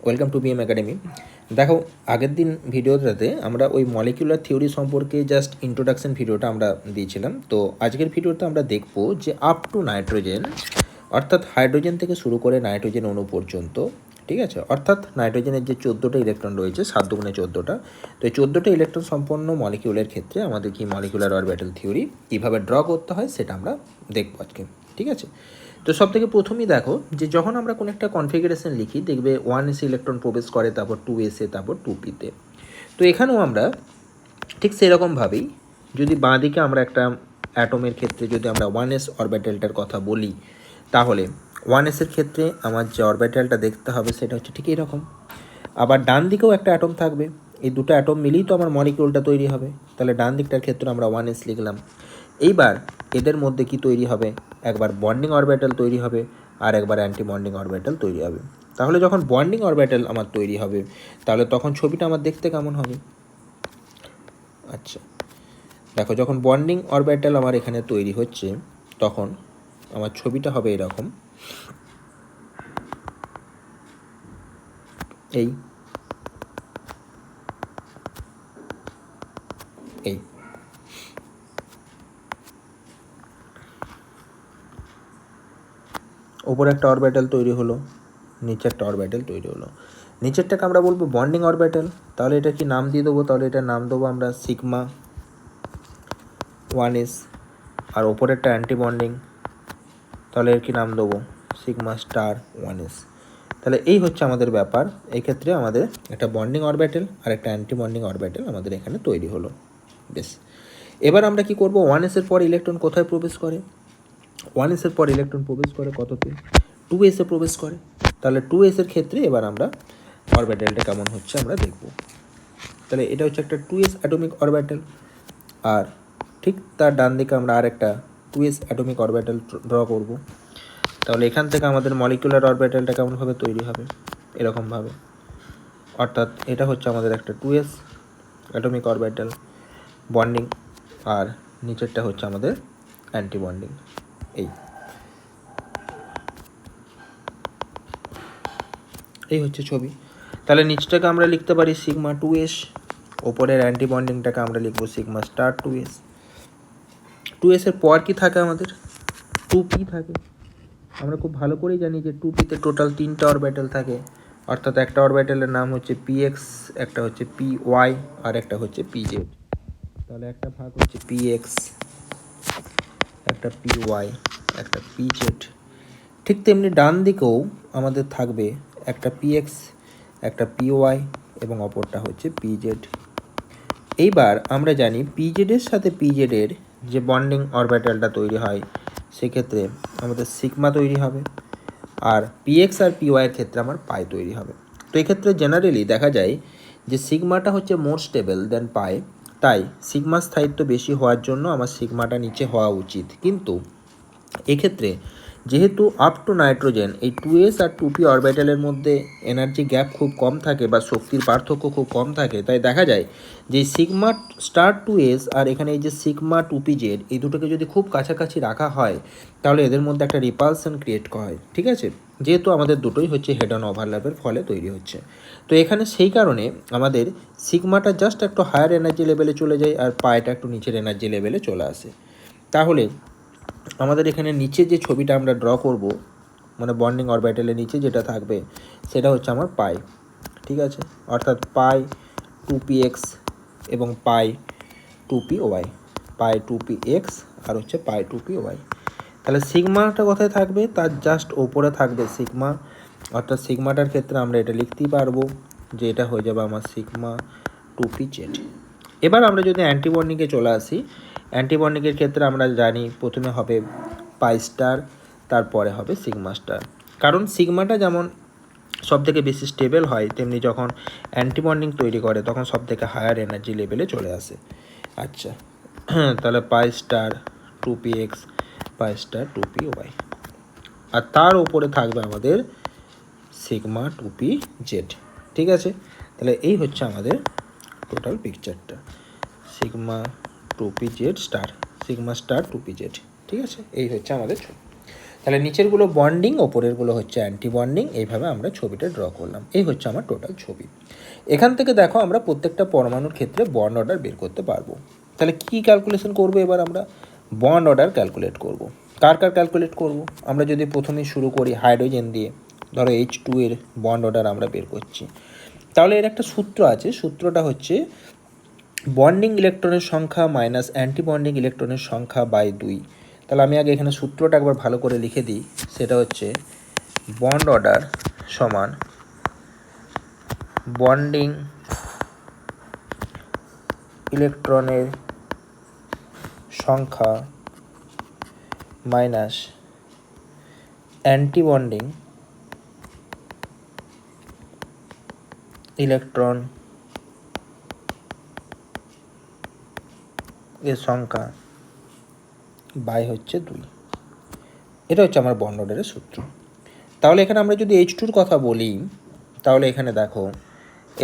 Welcome to BM academy. দেখো, আগের দিন ভিডিওটাতে আমরা ওই মলিকুলার থিওরি সম্পর্কে জাস্ট ইন্ট্রোডাকশন ভিডিওটা আমরা দিয়েছিলাম। তো আজকের ভিডিওতে আমরা দেখব যে আপ টু নাইট্রোজেন, অর্থাৎ হাইড্রোজেন থেকে শুরু করে নাইট্রোজেন অণু পর্যন্ত, ঠিক আছে, অর্থাৎ নাইট্রোজেনের যে 14টা ইলেকট্রন রয়েছে, 7 দুগুণে 14টা, তো এই 14টা ইলেকট্রন সম্পন্ন মলিকিউলের ক্ষেত্রে আমাদের কি মলিকুলার অরবিটাল থিওরি কীভাবে ড্র করতে হয় সেটা আমরা দেখব আজকে, ঠিক আছে। তো সব থেকে প্রথমেই দেখো যে যখন আমরা কোনো একটা কনফিগারেশন লিখি, দেখবে 1s ইলেকট্রন প্রবেশ করে, তারপর 2s এ, তারপর 2p-তে। তো এখানেও আমরা ঠিক সেরকমভাবেই যদি বাঁ দিকে আমরা একটা অ্যাটমের ক্ষেত্রে যদি আমরা 1s অরবিটালটার কথা বলি, তাহলে 1s এর ক্ষেত্রে আমার যে অরবিটালটা দেখতে হবে সেটা হচ্ছে ঠিক এরকম। আবার ডান দিকেও একটা অ্যাটম থাকবে, এই দুটো অ্যাটম মিলেই তো আমার মলিকিউলটা তৈরি হবে। তাহলে ডান দিকটার ক্ষেত্রে আমরা 1s লিখলাম। এইবার এদের মধ্যে কি তৈরি হবে, একবার বন্ডিং অরবিটাল তৈরি হবে আর একবার অ্যান্টি বন্ডিং অরবিটাল তৈরি হবে। তাহলে যখন বন্ডিং অরবিটাল আমার তৈরি হবে, তাহলে তখন ছবিটা আমার দেখতে কেমন হবে? আচ্ছা দেখো, যখন বন্ডিং অরবিটাল আমার এখানে তৈরি হচ্ছে, তখন আমার ছবিটা হবে এরকম। এই এই ওপরে একটা অরবিটাল তৈরি হলো, নিচে একটা অরবিটাল তৈরি হলো। নিচেরটাকে আমরা বলবো বন্ডিং অরবিটাল। তাহলে এটা কি নাম দিয়ে দেবো? তাহলে এটার নাম দেবো আমরা সিগমা 1s। আর ওপরেরটা অ্যান্টি বন্ডিং, তাহলে এর কি নাম দেবো? Sigma star 1s। তাহলে এই হচ্ছে আমাদের ব্যাপার। এই ক্ষেত্রে আমাদের একটা বন্ডিং অরবিটাল আর একটা অ্যান্টি বন্ডিং অরবিটাল আমাদের এখানে তৈরি হলো। বেশ, এবার আমরা কি করব? 1s এর পর ইলেকট্রন কোথায় প্রবেশ করে? 1s এর পর ইলেকট্রন প্রবেশ করে কততে? 2s এ প্রবেশ করে। তাহলে 2s এর ক্ষেত্রে এবার আমরা অরবিটালটা কেমন হচ্ছে আমরা দেখব। তাহলে এটা হচ্ছে একটা 2s অ্যাটমিক অরবিটাল, আর ঠিক তার ডান দিকে আমরা আর একটা 2s অ্যাটমিক অরবিটাল ড্র করব। তাহলে এখান থেকে আমাদের মলিকুলার অরবিটালটা কেমনভাবে তৈরি হবে? এরকমভাবে। অর্থাৎ এটা হচ্ছে আমাদের একটা 2s অ্যাটমিক অরবিটাল বন্ডিং, আর নিচেরটা হচ্ছে আমাদের অ্যান্টি বন্ডিং। এই হচ্ছে ছবি। তাহলে নিচটাকে আমরা লিখতে পারি সিগমা 2s, ওপরের অ্যান্টি বন্ডিংটাকে আমরা লিখবো সিগমা স্টার 2s। 2s এর পর কি থাকে আমাদের? 2p থাকে। আমরা খুব ভালো করেই জানি যে 2p-তে টোটাল 3টা অরবিটাল থাকে, অর্থাৎ একটা অরবিটালের নাম হচ্ছে px, একটা হচ্ছে py, আর একটা হচ্ছে pz। তাহলে একটা ভাগ হচ্ছে px, একটা py, একটা pz। ঠিক তেমনি ডান দিকেও আমাদের থাকবে একটা px, একটা py এবং অপরটা হচ্ছে pz। এইবার আমরা জানি pz এর সাথে pz এর যে বন্ডিং অরবিটালটা তৈরি হয়, সেক্ষেত্রে আমাদের সিগমা তৈরি হবে, আর px আর py এর ক্ষেত্রে আমার পাই তৈরি হবে। তো এক্ষেত্রে জেনারেলি দেখা যায় যে সিগমাটা হচ্ছে মোর স্টেবল দেন পাই, তাই সিগমার স্থায়িত্ব বেশি হওয়ার জন্য আমার সিগমাটা নিচে হওয়া উচিত। কিন্তু এক্ষেত্রে যেহেতু আপ টু নাইট্রোজেন এই 2s আর 2p অরবিটালের মধ্যে এনার্জি গ্যাপ খুব কম থাকে বা শক্তির পার্থক্য খুব কম থাকে, তাই দেখা যায় যে সিগমা স্টার 2s আর এখানে এই যে সিগমা 2pz, এই দুটোকে যদি খুব কাছাকাছি রাখা হয়, তাহলে এদের মধ্যে একটা রিপালশন ক্রিয়েট করা হয়, ঠিক আছে, যেহেতু আমাদের দুটোই হচ্ছে হেড অন ওভারল্যাপের ফলে তৈরি হচ্ছে। তো এখানে সেই কারণে আমাদের সিগমাটা জাস্ট একটু হায়ার এনার্জি লেভেলে চলে যায় আর পাইটা একটু নিচের এনার্জি লেভেলে চলে আসে। তাহলে আমাদের এখানে নিচে যে ছবিটা আমরা ড্র করব, মানে বন্ডিং অরবিটালের নিচে যেটা থাকবে সেটা হচ্ছে আমার পাই, ঠিক আছে, অর্থাৎ পাই 2px এবং পাই 2py, পাই 2px আর হচ্ছে পাই 2py। তাহলে সিগমাটা কোথায় থাকবে? তার জাস্ট ওপরে থাকবে সিগমা, অর্থাৎ সিগমাটার ক্ষেত্রে আমরা এটা লিখতেই পারবো যে এটা হয়ে যাবে আমার সিগমা 2pz। এবার আমরা যদি অ্যান্টিবন্ডিংয়ে চলে আসি, অ্যান্টিবন্ডিংয়ের ক্ষেত্রে আমরা জানি প্রথমে হবে পাই স্টার, তারপরে হবে সিগমা স্টার। কারণ সিগমাটা যেমন সব থেকে বেশি স্টেবল হয়, তেমনি যখন অ্যান্টিবন্ডিং তৈরি করে তখন সব থেকে হায়ার এনার্জি লেভেলে চলে আসে। আচ্ছা, তাহলে পাই স্টার 2px, পাই স্টার 2py, আর তার উপরে থাকবে আমাদের সিগমা 2pz, ঠিক আছে। তাহলে এই হচ্ছে আমাদের টোটাল পিকচারটা, sigma 2pz star, sigma star 2pz, ঠিক আছে। এই হচ্ছে আমাদের ছবি। তাহলে নিচেরগুলো বন্ডিং, ওপরেরগুলো হচ্ছে অ্যান্টি বন্ডিং। এইভাবে আমরা ছবিটা ড্র করলাম। এই হচ্ছে আমার টোটাল ছবি। এখান থেকে দেখো আমরা প্রত্যেকটা পরমাণুর ক্ষেত্রে বন্ড অর্ডার বের করতে পারবো। তাহলে কী ক্যালকুলেশন করবো এবার আমরা? বন্ড অর্ডার ক্যালকুলেট করব। কার ক্যালকুলেট করব? আমরা যদি প্রথমেই শুরু করি হাইড্রোজেন দিয়ে, ধরো H2 এর বন্ড অর্ডার আমরা বের করছি। তাহলে এর একটা সূত্র আছে, সূত্রটা হচ্ছে বন্ডিং ইলেকট্রনের সংখ্যা মাইনাস অ্যান্টি বন্ডিং ইলেকট্রনের সংখ্যা বাই 2। তাহলে আমি আগে এখানে সূত্রটা একবার ভালো করে লিখে দিই। সেটা হচ্ছে বন্ড অর্ডার সমান বন্ডিং ইলেকট্রনের সংখ্যা মাইনাস অ্যান্টি বন্ডিং ইলেকট্রন এর সংখ্যা বাই হচ্ছে 2। এটা হচ্ছে আমার বন্ড অর্ডারের সূত্র। তাহলে এখানে আমরা যদি H2-র কথা বলি, তাহলে এখানে দেখো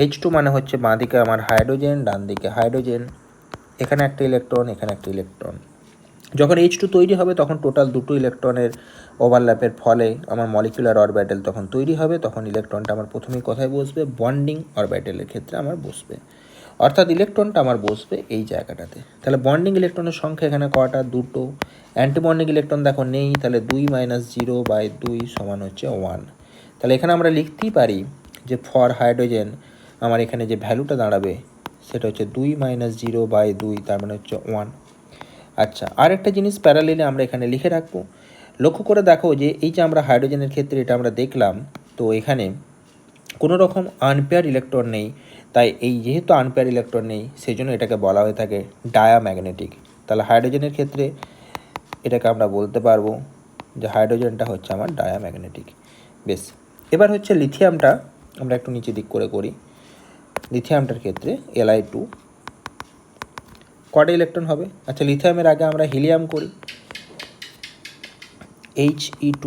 H2 মানে হচ্ছে বাঁ দিকে আমার হাইড্রোজেন, ডান দিকে হাইড্রোজেন, এখানে একটা ইলেকট্রন, এখানে একটা ইলেকট্রন। যখন H2 তৈরি হবে তখন টোটাল দুটো ইলেকট্রনের ওভারল্যাপের ফলে আমার মলিকুলার অরবিটাল তখন তৈরি হবে। তখন ইলেকট্রনটা আমার প্রথমেই কোথায় বসবে? বন্ডিং অরবিটালের ক্ষেত্রে আমার বসবে, অর্থাৎ ইলেকট্রনটা আমার বসবে এই জায়গাটাতে। তাহলে বন্ডিং ইলেকট্রনের সংখ্যা এখানে কটা? দুটো। অ্যান্টি বন্ডিং ইলেকট্রন দেখো নেই, তাহলে 2 - 0/2 সমান হচ্ছে 1। তাহলে এখানে আমরা লিখতেই পারি যে ফর হাইড্রোজেন আমার এখানে যে ভ্যালুটা দাঁড়াবে সেটা হচ্ছে 2 - 0/2, তার মানে হচ্ছে 1। আচ্ছা, আর একটা জিনিস প্যারালেলে আমরা এখানে লিখে রাখবো। লক্ষ্য করে দেখো যে এই যে আমরা হাইড্রোজেনের ক্ষেত্রে এটা আমরা দেখলাম, তো এখানে কোনো রকম আনপেয়ার ইলেকট্রন নেই। তাই এই যেহেতু আনপেয়ার ইলেকট্রন নেই, সেই জন্য এটাকে বলা হয়ে থাকে ডায়াম্যাগনেটিক। তাহলে হাইড্রোজেনের ক্ষেত্রে এটাকে আমরা বলতে পারবো যে হাইড্রোজেনটা হচ্ছে আমার ডায়াম্যাগনেটিক। বেশ, এবার হচ্ছে লিথিয়ামটা আমরা একটু নিচে দিক করে করি। লিথিয়ামটার ক্ষেত্রে Li2 কটা ইলেকট্রন হবে? আচ্ছা, লিথিয়ামের আগে আমরা হিলিয়াম করি, He2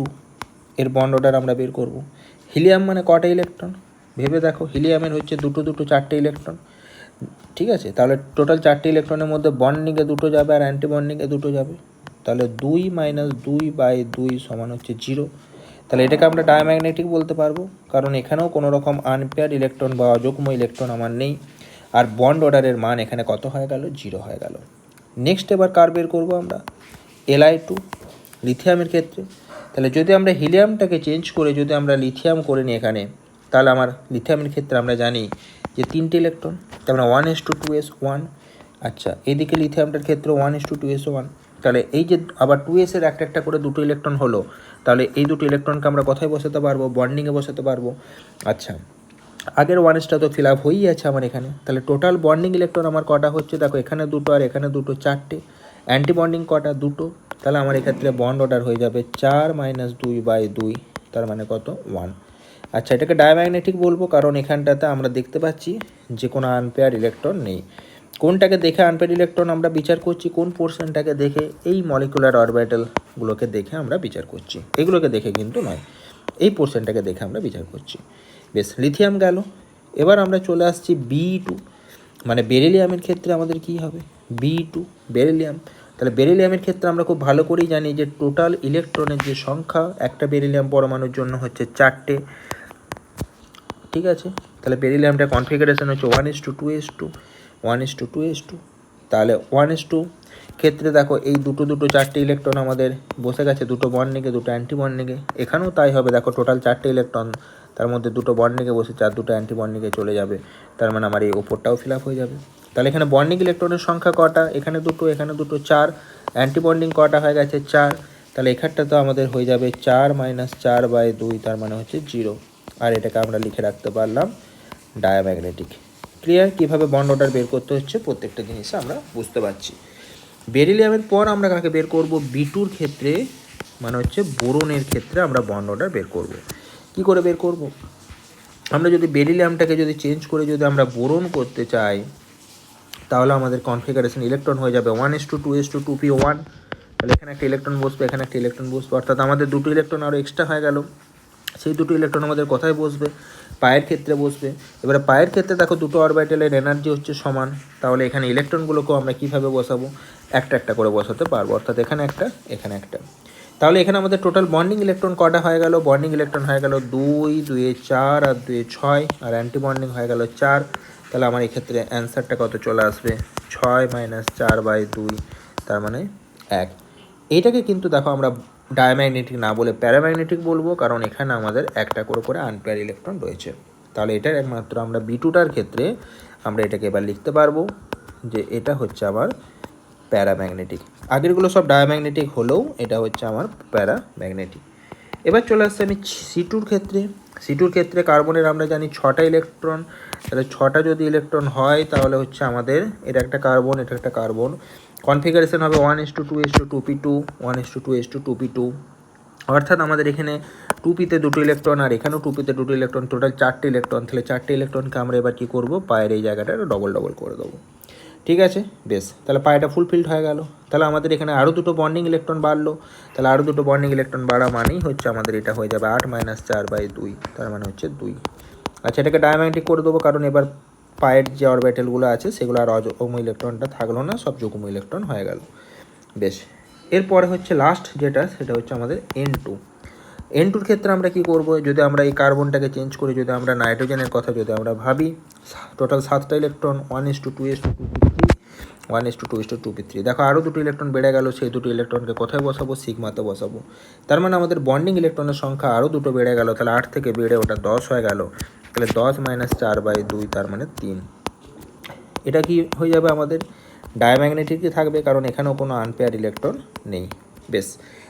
এর বন্ড অর্ডার আমরা বের করব। হিলিয়াম মানে কটা ইলেকট্রন? ভেবে দেখো, হিলিয়ামের হচ্ছে দুটো 4টে ইলেকট্রন। ঠিক আছে, তাহলে টোটাল 4টে ইলেকট্রনের মধ্যে বন্ডিংয়ে 2টো যাবে আর অ্যান্টি বন্ডিংয়ে 2টো যাবে। তাহলে 2 - 2/2 সমান হচ্ছে 0। তাহলে এটাকে আমরা ডায়াম্যাগনেটিক বলতে পারবো, কারণ এখানেও কোনো রকম আনপেয়ার ইলেকট্রন বা অযুগ্ম ইলেকট্রন আমার নেই। আর বন্ড অর্ডারের মান এখানে কত হয়ে গেল? 0 হয়ে গেল। নেক্সট এবার কার বের করবো আমরা? Li2 লিথিয়ামের ক্ষেত্রে। তাহলে যদি আমরা হিলিয়ামটাকে চেঞ্জ করে যদি আমরা লিথিয়াম করে নিই এখানে, তাহলে আমার লিথিয়ামের ক্ষেত্রে আমরা জানি যে 3টে ইলেকট্রন, তার মানে 1:2s1। আচ্ছা, এদিকে লিথিয়ামটার ক্ষেত্রে 1:2s1। তাহলে এই যে আবার 2s-এর একটা করে দুটো ইলেকট্রন হলো, তাহলে এই দুটো ইলেকট্রনকে আমরা কোথায় বসাতে পারবো? বন্ডিংয়ে বসাতে পারবো। আচ্ছা, আগের 1sটা তো ফিল আপ হয়েই আছে আমার এখানে। তাহলে টোটাল বন্ডিং ইলেকট্রন আমার কটা হচ্ছে? দেখো, এখানে দুটো আর এখানে দুটো, 4টে। অ্যান্টি বন্ডিং কটা? দুটো। তাহলে আমার এক্ষেত্রে বন্ড অর্ডার হয়ে যাবে 4 - 2/2, তার মানে কত? 1। আচ্ছা, এটাকে ডায়াম্যাগনেটিক বলবো কারণ এখানটাতে আমরা দেখতে পাচ্ছি যে কোনো আনপেয়ার ইলেকট্রন নেই। কোনটাকে দেখে আনপেয়ার ইলেকট্রন আমরা বিচার করছি? কোন পোর্শনটাকে দেখে? এই মলিকুলার অরবিটালগুলোকে দেখে আমরা বিচার করছি, এগুলোকে দেখে কিন্তু নয়, এই পোর্শনটাকে দেখে আমরা বিচার করছি। বেশ, লিথিয়াম গেল। এবার আমরা চলে আসছি Be2, মানে বেরিলিয়ামের ক্ষেত্রে আমাদের কি হবে? Be2 beryllium. তাহলে বেরিলিয়ামের ক্ষেত্রে আমরা খুব ভালো করেই জানি যে টোটাল ইলেকট্রনের যে সংখ্যা একটা বেরিলিয়াম পরমাণুর জন্য হচ্ছে 4টে। ঠিক আছে, তাহলে বেরিলিয়ামটা কনফিগারেশন হচ্ছে 1:2s2, 1:2s2। তাহলে 1:2 ক্ষেত্রে দেখো এই দুটো 4টে ইলেকট্রন আমাদের বসে গেছে, দুটো বন্ডিংয়ে, দুটো অ্যান্টি বন্ডিংয়ে। এখানেও তাই হবে, দেখো টোটাল 4টে ইলেকট্রন, তার মধ্যে দুটো বন্ডিংয়ে বসেছে আর দুটো অ্যান্টি বন্ডিংয়ে চলে যাবে। তার মানে আমার এই ওপরটাও ফিল আপ হয়ে যাবে। তাহলে এখানে বন্ডিং ইলেকট্রনের সংখ্যা কটা? এখানে দুটো, এখানে দুটো, 4। অ্যান্টি বন্ডিং কটা হয়ে গেছে? 4। তাহলে এখানটা তো আমাদের হয়ে যাবে 4 - 4/2, তার মানে হচ্ছে 0। আর এটাকে আমরা লিখে রাখতে পারলাম ডায়াম্যাগনেটিক। ক্লিয়ার? কীভাবে বন্ড অর্ডার বের করতে হচ্ছে প্রত্যেকটা জিনিসে আমরা বুঝতে পারছি। বেরিলিয়ামের পর আমরা কাকে বের করব? Be2-র ক্ষেত্রে, মানে হচ্ছে বোরনের ক্ষেত্রে আমরা বন্ড অর্ডার বের করব। কি করে বের করব? আমরা যদি বেরিলিয়ামটাকে যদি চেঞ্জ করে যদি আমরা বোরন করতে চাই, তাহলে আমাদের কনফিগারেশন ইলেকট্রন হয়ে যাবে 1:2s2, 2p1। তাহলে এখানে একটা ইলেকট্রন বসবে, এখানে একটা ইলেকট্রন বসবে, অর্থাৎ আমাদের দুটো ইলেকট্রন আরও এক্সট্রা হয়ে গেল। সেই দুটো ইলেকট্রন আমাদের কোথায় বসবে? পায়ের ক্ষেত্রে বসবে। এবারে পায়ের ক্ষেত্রে দেখো দুটো অরবিটালের এনার্জি হচ্ছে সমান, তাহলে এখানে ইলেকট্রনগুলোকেও আমরা কীভাবে বসাবো? একটা করে বসাতে পারবো, অর্থাৎ এখানে একটা, এখানে একটা। তাহলে এখানে আমাদের টোটাল বন্ডিং ইলেকট্রন কটা হয়ে গেল? বন্ডিং ইলেকট্রন হয়ে গেল 2, 2 4 আর 2 6, আর অ্যান্টি বন্ডিং হয়ে গেল 4। তাহলে আমার এক্ষেত্রে অ্যান্সারটা কত চলে আসবে? 6 - 4/2, তার মানে 1। এইটাকে কিন্তু দেখো আমরা ডায়াম্যাগনেটিক না বলে প্যারাম্যাগনেটিক বলবো, কারণ এখানে আমাদের একটা করে আনপেয়ার ইলেকট্রন রয়েছে। তাহলে এটার একমাত্র আমরা B2টার ক্ষেত্রে আমরা এটাকে এবার লিখতে পারবো যে এটা হচ্ছে আমার প্যারাম্যাগনেটিক। আগেরগুলো সব ডায়াম্যাগনেটিক হলেও এটা হচ্ছে আমার প্যারাম্যাগনেটিক। এবার চলে আসছে আমি C2র ক্ষেত্রে। C2র ক্ষেত্রে কার্বনের আমরা জানি 6টা ইলেকট্রন। তাহলে 6টা যদি ইলেকট্রন হয় তাহলে হচ্ছে আমাদের এটা একটা কার্বন, এটা একটা কার্বন। কনফিগারেশন হবে 1:2:2p2, 1:2:2p2। অর্থাৎ আমাদের এখানে 2p-তে দুটো ইলেকট্রন আর এখানেও 2p-তে দুটো ইলেকট্রন, টোটাল 4টে ইলেকট্রন। তাহলে 4টে ইলেকট্রনকে আমরা এবার কী করবো? পায়ের এই জায়গাটা ডবল করে দেবো। ঠিক আছে, বেশ। তাহলে পায়েটা ফুলফিলড হয়ে গেল। তাহলে আমাদের এখানে আরও দুটো বন্ডিং ইলেকট্রন বাড়লো। তাহলে আরও দুটো বন্ডিং ইলেকট্রন বাড়া মানেই হচ্ছে আমাদের এটা হয়ে যাবে 8 - 4/2, তার মানে হচ্ছে 2। আচ্ছা, এটাকে ডায়াম্যাগনেটিক করে দেবো, কারণ এবার পায়ের যে অরবিটালগুলো আছে সেগুলো আর অযুগ্ম ইলেকট্রনটা থাকলো না, সব যুগ্ম ইলেকট্রন হয়ে গেল। বেশ, এরপরে হচ্ছে লাস্ট যেটা, সেটা হচ্ছে আমাদের N2। N2-র ক্ষেত্রে আমরা কি করব? যদি আমরা এই কার্বনটাকে চেঞ্জ করি, যদি আমরা নাইট্রোজেনের কথা যদি আমরা ভাবি, টোটাল 7টা ইলেকট্রন, 1:2:2p3, 1:2:2p3। দেখো আরও দুটো ইলেকট্রন বেড়ে গেল, সেই দুটো ইলেকট্রনকে কোথায় বসাবো? সিগমাতে বসাবো। তার মানে আমাদের বন্ডিং ইলেকট্রনের সংখ্যা আরও দুটো বেড়ে গেল। তাহলে 8 থেকে বেড়ে ওটা 10 হয়ে গেল। তাহলে 10 - 4/2, তার মানে 3। এটা কি হয়ে যাবে? আমাদের ডায়াম্যাগনেটিকই থাকবে, কারণ এখানেও কোনো আনপেয়ার ইলেকট্রন নেই। বেশ,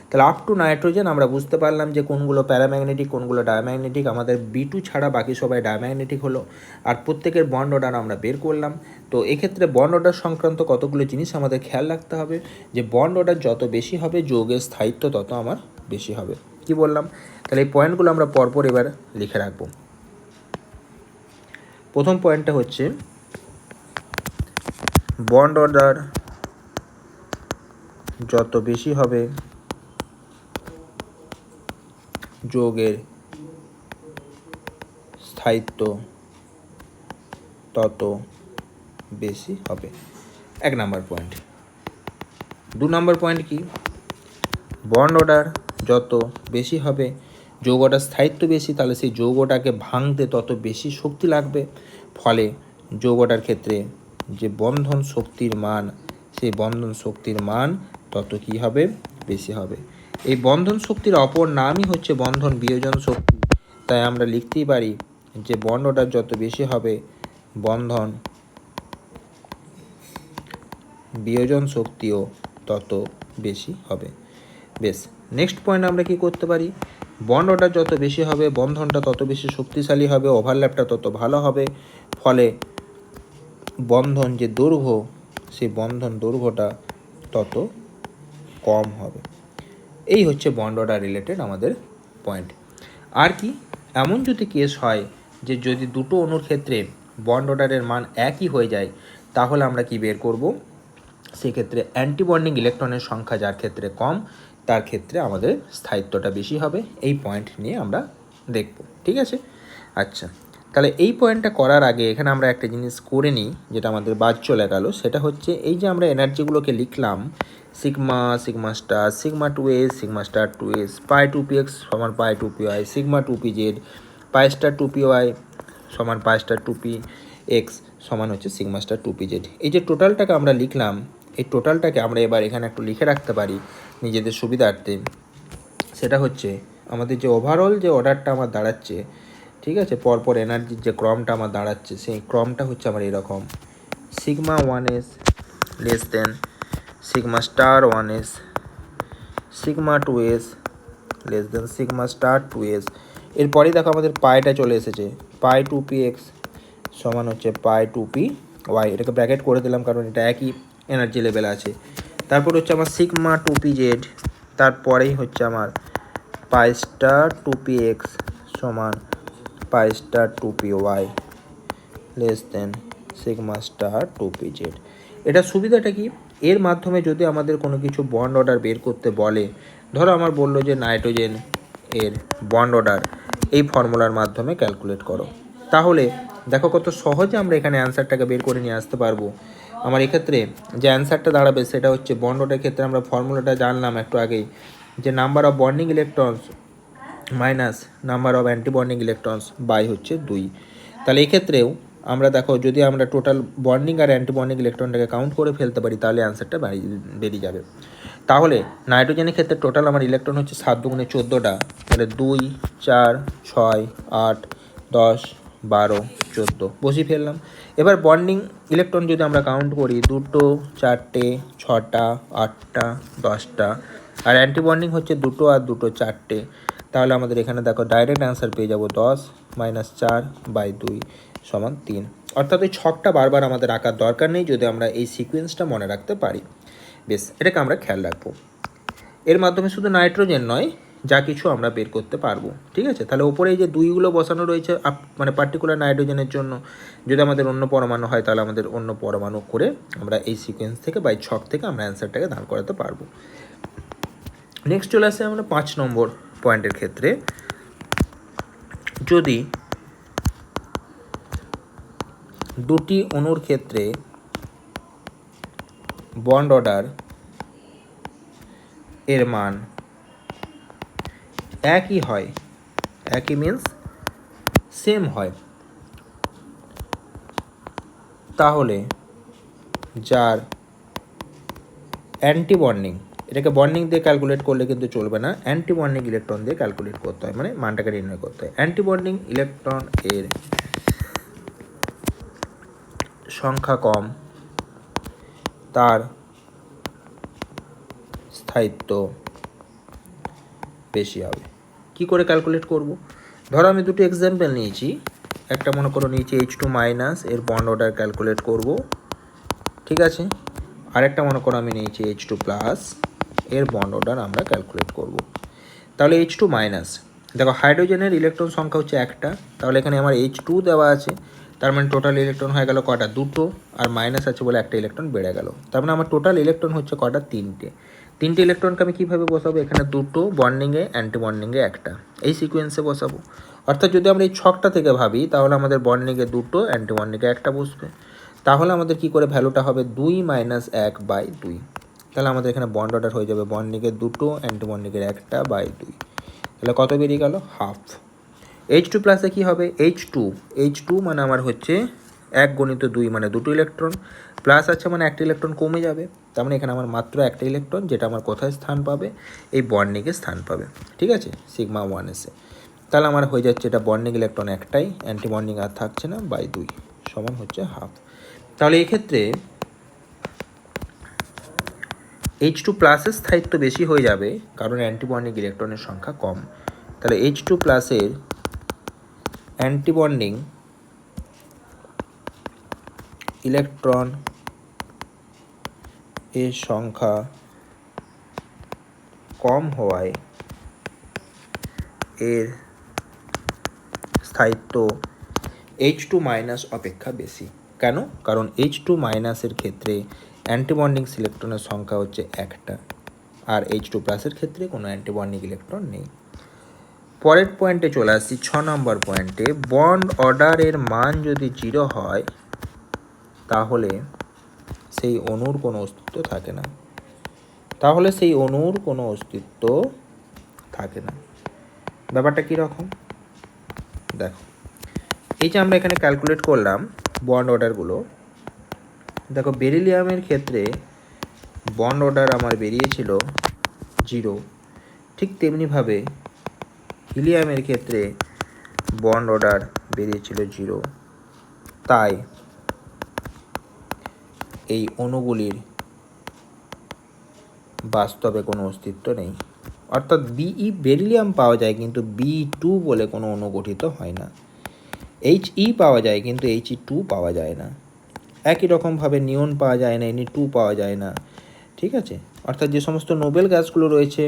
তাহলে আপ টু নাইট্রোজেন আমরা বুঝতে পারলাম যে কোনগুলো প্যারাম্যাগনেটিক, কোনগুলো ডায়াম্যাগনেটিক। আমাদের B2 ছাড়া বাকি সবাই ডায়াম্যাগনেটিক হলো, আর প্রত্যেকের বন্ড অর্ডার আমরা বের করলাম। তো এক্ষেত্রে বন্ড অর্ডার সংক্রান্ত কতগুলো জিনিস আমাদের খেয়াল রাখতে হবে, যে বন্ড অর্ডার যত বেশি হবে যৌগের স্থায়িত্ব তত আমার বেশি হবে। কি বললাম? তাহলে এই পয়েন্টগুলো আমরা পরপর এবার লিখে রাখবো। প্রথম পয়েন্টটা হচ্ছে বন্ড অর্ডার যত বেশি হবে যৌগের স্থায়িত্ব তত বেশি হবে। 1 নম্বর পয়েন্ট। 2 নম্বর পয়েন্ট কি? বন্ড অর্ডার যত বেশি হবে, যৌগটার স্থায়িত্ব বেশি, তাহলে সেই যৌগটাকে ভাঙতে তত বেশি শক্তি লাগবে। ফলে যৌগটার ক্ষেত্রে যে বন্ধন শক্তির মান, সেই বন্ধন শক্তির মান তত কী হবে? বেশি হবে। এই বন্ধন শক্তির অপর নামই হচ্ছে বন্ধন বিয়োজন শক্তি। তাই আমরা লিখতেই পারি যে বন্ড অর্ডার যত বেশি হবে, বন্ধন বিয়োজন শক্তিও তত বেশি হবে। বেশ, নেক্সট পয়েন্ট আমরা কি করতে পারি? বন্ড অর্ডার যত বেশি হবে, বন্ধনটা তত বেশি শক্তিশালী হবে, ওভারল্যাপটা তত ভালো হবে। ফলে বন্ধন যে দৈর্ঘ্য, সেই বন্ধন দৈর্ঘ্যটা তত কম হবে। এই হচ্ছে বন্ড অর্ডার রিলেটেড আমাদের পয়েন্ট। আর কি, এমন যদি কেস হয় যে যদি দুটো অণুর ক্ষেত্রে বন্ড অর্ডারের মান একই হয়ে যায়, তাহলে আমরা কি বের করব? সেক্ষেত্রে অ্যান্টিবন্ডিং ইলেকট্রনের সংখ্যা যার ক্ষেত্রে কম, তার ক্ষেত্রে আমাদের স্থায়িত্বটা বেশি হবে। এই পয়েন্ট নিয়ে আমরা দেখব। ঠিক আছে? আচ্ছা, তাহলে এই পয়েন্টটা করার আগে এখানে আমরা একটা জিনিস করে নিই, যেটা আমাদের বাদ চলে গেল। সেটা হচ্ছে এই যে আমরা এনার্জিগুলোকে লিখলাম, sigma, sigma star, sigma 2s, sigma star 2s, পাই 2px সমান পাই 2py, সিগমা 2pz, পাই স্টার 2py সমান পাই স্টার 2px সমান হচ্ছে সিগমা স্টার 2pz। এই যে টোটালটাকে আমরা লিখলাম, এই টোটালটাকে আমরা এবার এখানে একটু লিখে রাখতে পারি নিজেদের সুবিধার্থে। সেটা হচ্ছে আমাদের যে ওভারঅল যে অর্ডারটা আমার দাঁড়াচ্ছে, ঠিক আছে, পরপর এনার্জির যে ক্রমটা আমার দাঁড়াচ্ছে, সেই ক্রমটা হচ্ছে আমার এরকম: sigma 1s less than sigma star 1s, sigma 2s less than sigma star 2s। এরপরেই দেখো আমাদের পাইটা চলে এসেছে, পাই 2px সমান হচ্ছে পাই 2py। এটাকে ব্র্যাকেট করে দিলাম কারণ এটা একই এনার্জি লেভেল আছে। তারপর হচ্ছে আমার সিগমা 2pz, তারপরেই হচ্ছে আমার পাই স্টার 2px সমান pi star 2py less than sigma star 2pz। এটা সুবিধাটা কি? এর মাধ্যমে যদি আমাদের কোনো কিছু বন্ড অর্ডার বের করতে বলে, ধরো আমার বললো যে নাইট্রোজেন এর বন্ড অর্ডার এই ফর্মুলার মাধ্যমে ক্যালকুলেট করো, তাহলে দেখো কত সহজে আমরা এখানে অ্যান্সারটাকে বের করে নিয়ে আসতে পারবো। আমার এক্ষেত্রে যে অ্যান্সারটা দাঁড়াবে সেটা হচ্ছে বন্ড অর্ডারের ক্ষেত্রে আমরা ফর্মুলাটা জানলাম একটু আগেই, যে number of bonding electrons minus number of anti bonding electrons by হচ্ছে 2। তাহলে এক্ষেত্রেও আমরা দেখো যদি আমরা টোটাল বন্ডিং আর অ্যান্টি বন্ডিং ইলেকট্রনটাকে কাউন্ট করে ফেলতে পারি তাহলে অ্যান্সারটা বেরিয়ে যাবে। তাহলে নাইট্রোজেনের ক্ষেত্রে টোটাল আমার ইলেকট্রন হচ্ছে 7 দুগুণে 14টা, তাহলে 2 4 6 8 10 12 14 বসিয়ে ফেললাম। এবার বন্ডিং ইলেকট্রন যদি আমরা কাউন্ট করি 2 4 6টা 8টা 10টা, আর অ্যান্টি বন্ডিং হচ্ছে 2 আর 2 4টে, তাহলে আমাদের এখানে দেখো ডাইরেক্ট অ্যান্সার পেয়ে যাবো 10 - 4/2 = 3। অর্থাৎ ওই ছকটা বারবার আমাদের আঁকার দরকার নেই যদি আমরা এই সিকোয়েন্সটা মনে রাখতে পারি। বেশ, এটাকে আমরা খেয়াল রাখবো। এর মাধ্যমে শুধু নাইট্রোজেন নয়, যা কিছু আমরা বের করতে পারবো। ঠিক আছে, তাহলে ওপরে এই যে 2গুলো বসানো রয়েছে মানে পার্টিকুলার নাইট্রোজেনের জন্য, যদি আমাদের অন্য পরমাণু হয় তাহলে আমাদের অন্য পরমাণু করে আমরা এই সিকোয়েন্স থেকে বা এই ছক থেকে আমরা অ্যান্সারটাকে দাঁড় করাতে পারবো। নেক্সট চলে আসে আমরা 5 নম্বর পয়েন্টের ক্ষেত্রে। যদি দুটি অণুর ক্ষেত্রে বন্ড অর্ডার এর মান একই হয়, একই মিন্স সেম হয়, তাহলে যার অ্যান্টি বন্ডিং, এটাকে বন্ডিং দিয়ে ক্যালকুলেট করলে কিন্তু চলবে না, অ্যান্টি বন্ডিং ইলেকট্রন দিয়ে ক্যালকুলেট করতে হয়, মানে মানটাকে নির্ণয় করতে হয়। অ্যান্টি বন্ডিং ইলেকট্রন এর সংখ্যা কম, তার স্থায়িত্ব বেশি হবে। কি করে ক্যালকুলেট করব? ধরো আমি দুটো এক্সাম্পল নিয়েছি, একটা মনে করো নিয়েছি H2- এর বন্ড অর্ডার ক্যালকুলেট করব, ঠিক আছে, আরেকটা মনে করো আমি নিয়েছি H2+ এর বন্ড অর্ডার আমরা ক্যালকুলেট করব। তাহলে H2- দেখো হাইড্রোজেনের ইলেকট্রন সংখ্যা হচ্ছে একটা, তাহলে এখানে আমার H2 দেওয়া আছে, তার মানে টোটাল ইলেকট্রন হয়ে গেল কটা? 2, আর মাইনাস আছে বলে একটা ইলেকট্রন বেড়ে গেল, তার মানে আমার টোটাল ইলেকট্রন হচ্ছে কটা? 3টে ইলেকট্রনকে আমি কীভাবে বসাবো? এখানে 2 বন্ডিংয়ে, অ্যান্টি বন্ডিংয়ে একটা, এই সিকোয়েন্সে বসাবো। অর্থাৎ যদি আমরা এই ছকটা থেকে ভাবি তাহলে আমাদের বন্ডিংয়ে 2, অ্যান্টি বন্ডিংয়ে একটা বসবে, তাহলে আমাদের কি করে ভ্যালুটা হবে? 2 - 1/2। তাহলে আমাদের এখানে বন্ড অর্ডার হয়ে যাবে বন্ডিংয়ে 2, অ্যান্টি বন্ডিংয়ের 1/2, তাহলে কত বেরিয়ে গেল? হাফ। H2+ কী হবে? H2 মানে আমার হচ্ছে 1 × 2 মানে 2 ইলেকট্রন, প্লাস আছে মানে একটা ইলেকট্রন কমে যাবে, তার মানে এখানে আমার মাত্র একটা ইলেকট্রন, যেটা আমার কোথায় স্থান পাবে? এই বন্ডিংয়ে স্থান পাবে, ঠিক আছে, σ1 এসে। তাহলে আমার হয়ে যাচ্ছে এটা বন্ডিং ইলেকট্রন একটাই, অ্যান্টি বন্ডিং আর থাকছে না, /2 সমান হচ্ছে হাফ। তাহলে এক্ষেত্রে H2+ এর স্থায়িত্ব বেশি হয়ে যাবে কারণ অ্যান্টি বন্ডিং ইলেকট্রনের সংখ্যা কম। তাহলে H2+ এর অ্যান্টি বন্ডিং ইলেকট্রন এর সংখ্যা কম হওয়ায় এর স্থায়িত্ব H2- অপেক্ষা বেশি। কেন? কারণ H2- এর ক্ষেত্রে অ্যান্টি বন্ডিং ইলেকট্রনের সংখ্যা হচ্ছে একটা, আর H2+ এর ক্ষেত্রে কোনো অ্যান্টি বন্ডিং ইলেকট্রন নেই। পরের পয়েন্টে চলে আসছি, 6 নম্বর পয়েন্টে। বন্ড অর্ডারের মান যদি 0 হয় তাহলে সেই অণুর কোনো অস্তিত্ব থাকে না, তাহলে সেই অণুর কোনো অস্তিত্ব থাকে না। ব্যাপারটা কীরকম দেখো, এই যে আমরা এখানে ক্যালকুলেট করলাম বন্ড অর্ডারগুলো, দেখো বেরিলিয়ামের ক্ষেত্রে বন্ড অর্ডার আমার বেরিয়েছিল 0, ঠিক তেমনিভাবে হিলিয়ামের ক্ষেত্রে বন্ড অর্ডার বেরিয়েছিল 0। তাই এই অণুগুলির বাস্তবে কোনো অস্তিত্ব নেই। অর্থাৎ বেরিলিয়াম পাওয়া যায় কিন্তু B2 বলে কোনো অণু গঠিত হয় না, He পাওয়া যায় কিন্তু He2 পাওয়া যায় না, একই রকমভাবে নিয়ন পাওয়া যায় না, Ne2 পাওয়া যায় না, ঠিক আছে। অর্থাৎ যে সমস্ত নোবেল গ্যাসগুলো রয়েছে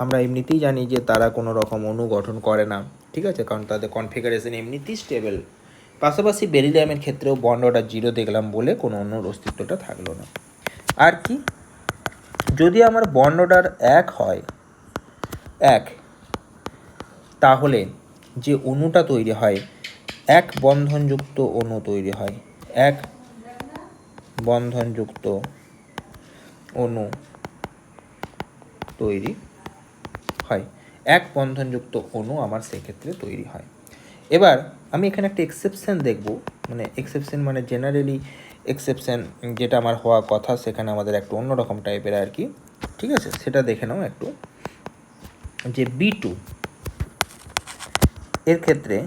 আমরা এমনিতেই জানি যে তারা কোনো রকম অণু গঠন করে না, ঠিক আছে, কারণ তাদের কনফিগারেশন এমনিতেই স্টেবল। পাশাপাশি বেরিলিয়ামের ক্ষেত্রেও বন্ড অর্ডার 0 দেখলাম বলে কোনো অণুর অস্তিত্বটা থাকলো না। আর কি, যদি আমার বন্ড অর্ডার 1 হয়, তাহলে যে অণুটা তৈরি হয়, এক বন্ধনযুক্ত অণু তৈরি হয়, এক বন্ধনযুক্ত অণু তৈরি হয়, এক বন্ধনযুক্ত অণু আমার সেক্ষেত্রে তৈরি হয়। এবার আমি এখানে একটা এক্সেপশন দেখব, মানে এক্সেপশন মানে জেনারেলি এক্সেপশন যেটা আমার হওয়া কথা সেখানে আমাদের একটু অন্যরকম টাইপের আর কি, ঠিক আছে, সেটা দেখে নাও একটু। যে B2 এর ক্ষেত্রে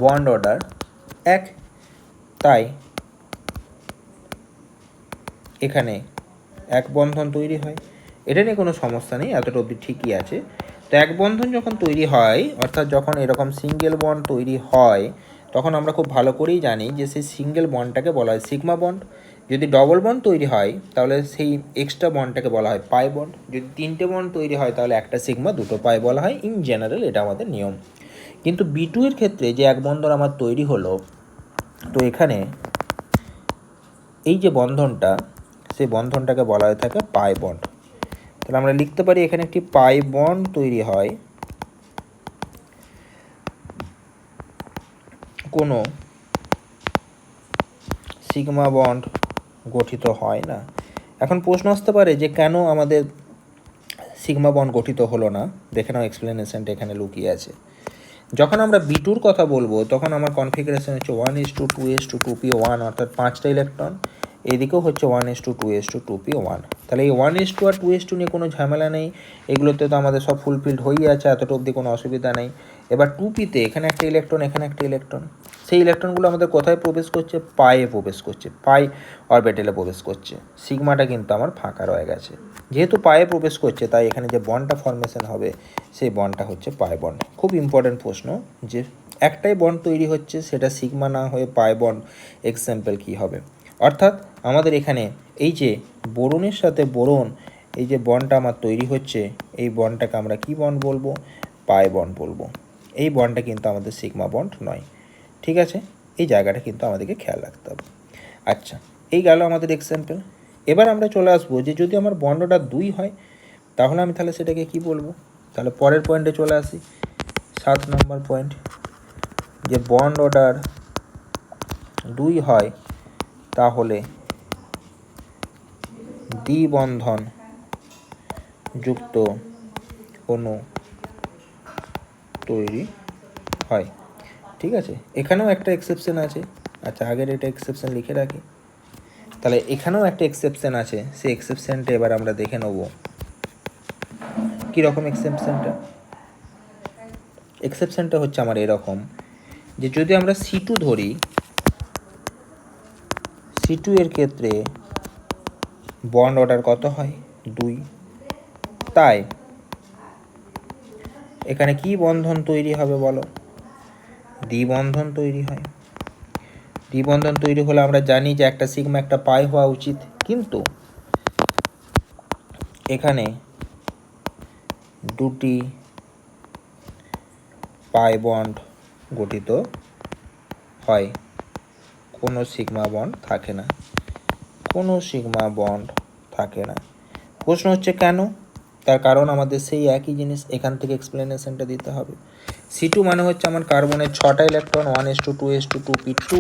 বন্ড অর্ডার 1, তাই এখানে এক বন্ধন তৈরি হয়, এটা নিয়ে কোনো সমস্যা নেই, এতটা অবধি ঠিকই আছে। তো এক বন্ধন যখন তৈরি হয়, অর্থাৎ যখন এরকম সিঙ্গেল বন্ড তৈরি হয়, তখন আমরা খুব ভালো করেই জানি যে সেই সিঙ্গেল বন্ডটাকে বলা হয় সিগমা বন্ড। যদি ডবল বন্ড তৈরি হয় তাহলে সেই এক্সট্রা বন্ডটাকে বলা হয় পাই বন্ড। যদি তিনটে বন্ড তৈরি হয় তাহলে একটা সিগমা দুটো পাই বলা হয়। ইন জেনারেল এটা আমাদের নিয়ম। কিন্তু B2 এর ক্ষেত্রে যে এক বন্ধন আমার তৈরি হলো, তো এখানে এই যে বন্ধনটা, সেই বন্ধনটাকে বলা হয়ে থাকে পাই বন্ড। তাহলে আমরা লিখতে পারি এখানে একটি পাই বন্ড তৈরি হয়, কোনো সিগমা বন্ড গঠিত হয় না। এখন প্রশ্ন আসতে পারে যে কেন আমাদের সিগমা বন্ড গঠিত হলো না, দেখে নাও এক্সপ্লেনেশনটা এখানে লুকিয়ে আছে। যখন আমরা B2-র কথা বলবো তখন আমার কনফিগারেশন হচ্ছে 1:2:2p1, অর্থাৎ 5টা ইলেকট্রন, এদিকেও হচ্ছে 1:2:2p1। তাহলে এই 1:2 আর 2:2 নিয়ে কোনো ঝামেলা নেই, এগুলোতে তো আমাদের সব ফুলফিলড হয়েই আছে, এতটা অবধি কোনো অসুবিধা নেই। এবার 2p-তে এখানে একটা ইলেকট্রন, এখানে একটা ইলেকট্রন, সেই ইলেকট্রনগুলো আমাদের কোথায় প্রবেশ করছে? পায়ে প্রবেশ করছে, পাই অরবিটালে প্রবেশ করছে। সিগমাটা কিন্তু আমার ফাঁকা রয়ে গেছে। যেহেতু পায়ে প্রবেশ করছে তাই এখানে যে বন্ডটা ফর্মেশন হবে সেই বন্ডটা হচ্ছে পাই বন্ড। খুব ইম্পর্টেন্ট প্রশ্ন যে একটাই বন্ড তৈরি হচ্ছে, সেটা সিগমা না হয়ে পাই বন্ড, এক্সাম্পল কী হবে? অর্থাৎ আমাদের এখানে এই যে বোরনের সাথে বোরন, এই যে বন্ডটা আমার তৈরি হচ্ছে, এই বন্ডটাকে আমরা কি বন্ড বলবো? পাই বন্ড বলবো। এই বন্ডটা কিন্তু আমাদের সিগমা বন্ড নয়, ঠিক আছে? এই জায়গাটা কিন্তু আমাদেরকে খেয়াল রাখতে হবে। আচ্ছা, এই গেল আমাদের এক্সাম্পল। এবার আমরা চলে আসবো যে যদি আমার বন্ড অর্ডার 2 হয় তাহলে আমি তাহলে সেটাকে কি বলবো? তাহলে পরের পয়েন্টে চলে আসি, 7 নম্বর পয়েন্ট, যে বন্ড অর্ডার 2 হয় তাহলে দ্বিবন্ধন যুক্ত অণু তৈরি হয়, ঠিক আছে? এখানেও একটা এক্সেপশন আছে। আচ্ছা, আগের এটা এক্সেপশন লিখে রাখি। তাহলে এখানেও একটা এক্সেপশন আছে, সেই এক্সেপশনটা এবার আমরা দেখে নেব। কীরকম এক্সেপশনটা? এক্সেপশনটা হচ্ছে আমার এরকম, যে যদি আমরা C2 ধরি, C2 এর ক্ষেত্রে বন্ড অর্ডার কত হয়? 2। তাই এখানে কি বন্ধন তৈরি হবে বলো? দ্বিবন্ধন তৈরি হয়। দ্বিবন্ধন তৈরি হলে আমরা জানি যে একটা সিগমা একটা পাই হওয়া উচিত, কিন্তু এখানে দুটি পাই বন্ড গঠিত হয়, কোনো সিগমা বন্ড থাকে না, কোনো সিগমা বন্ড থাকে না। প্রশ্ন হচ্ছে কেন? তার কারণ আমাদের সেই একই জিনিস, এখান থেকে এক্সপ্লেনেশনটা দিতে হবে। C2 মানে হচ্ছে আমার কার্বনের 6টা ইলেকট্রন, 1:2:2p2,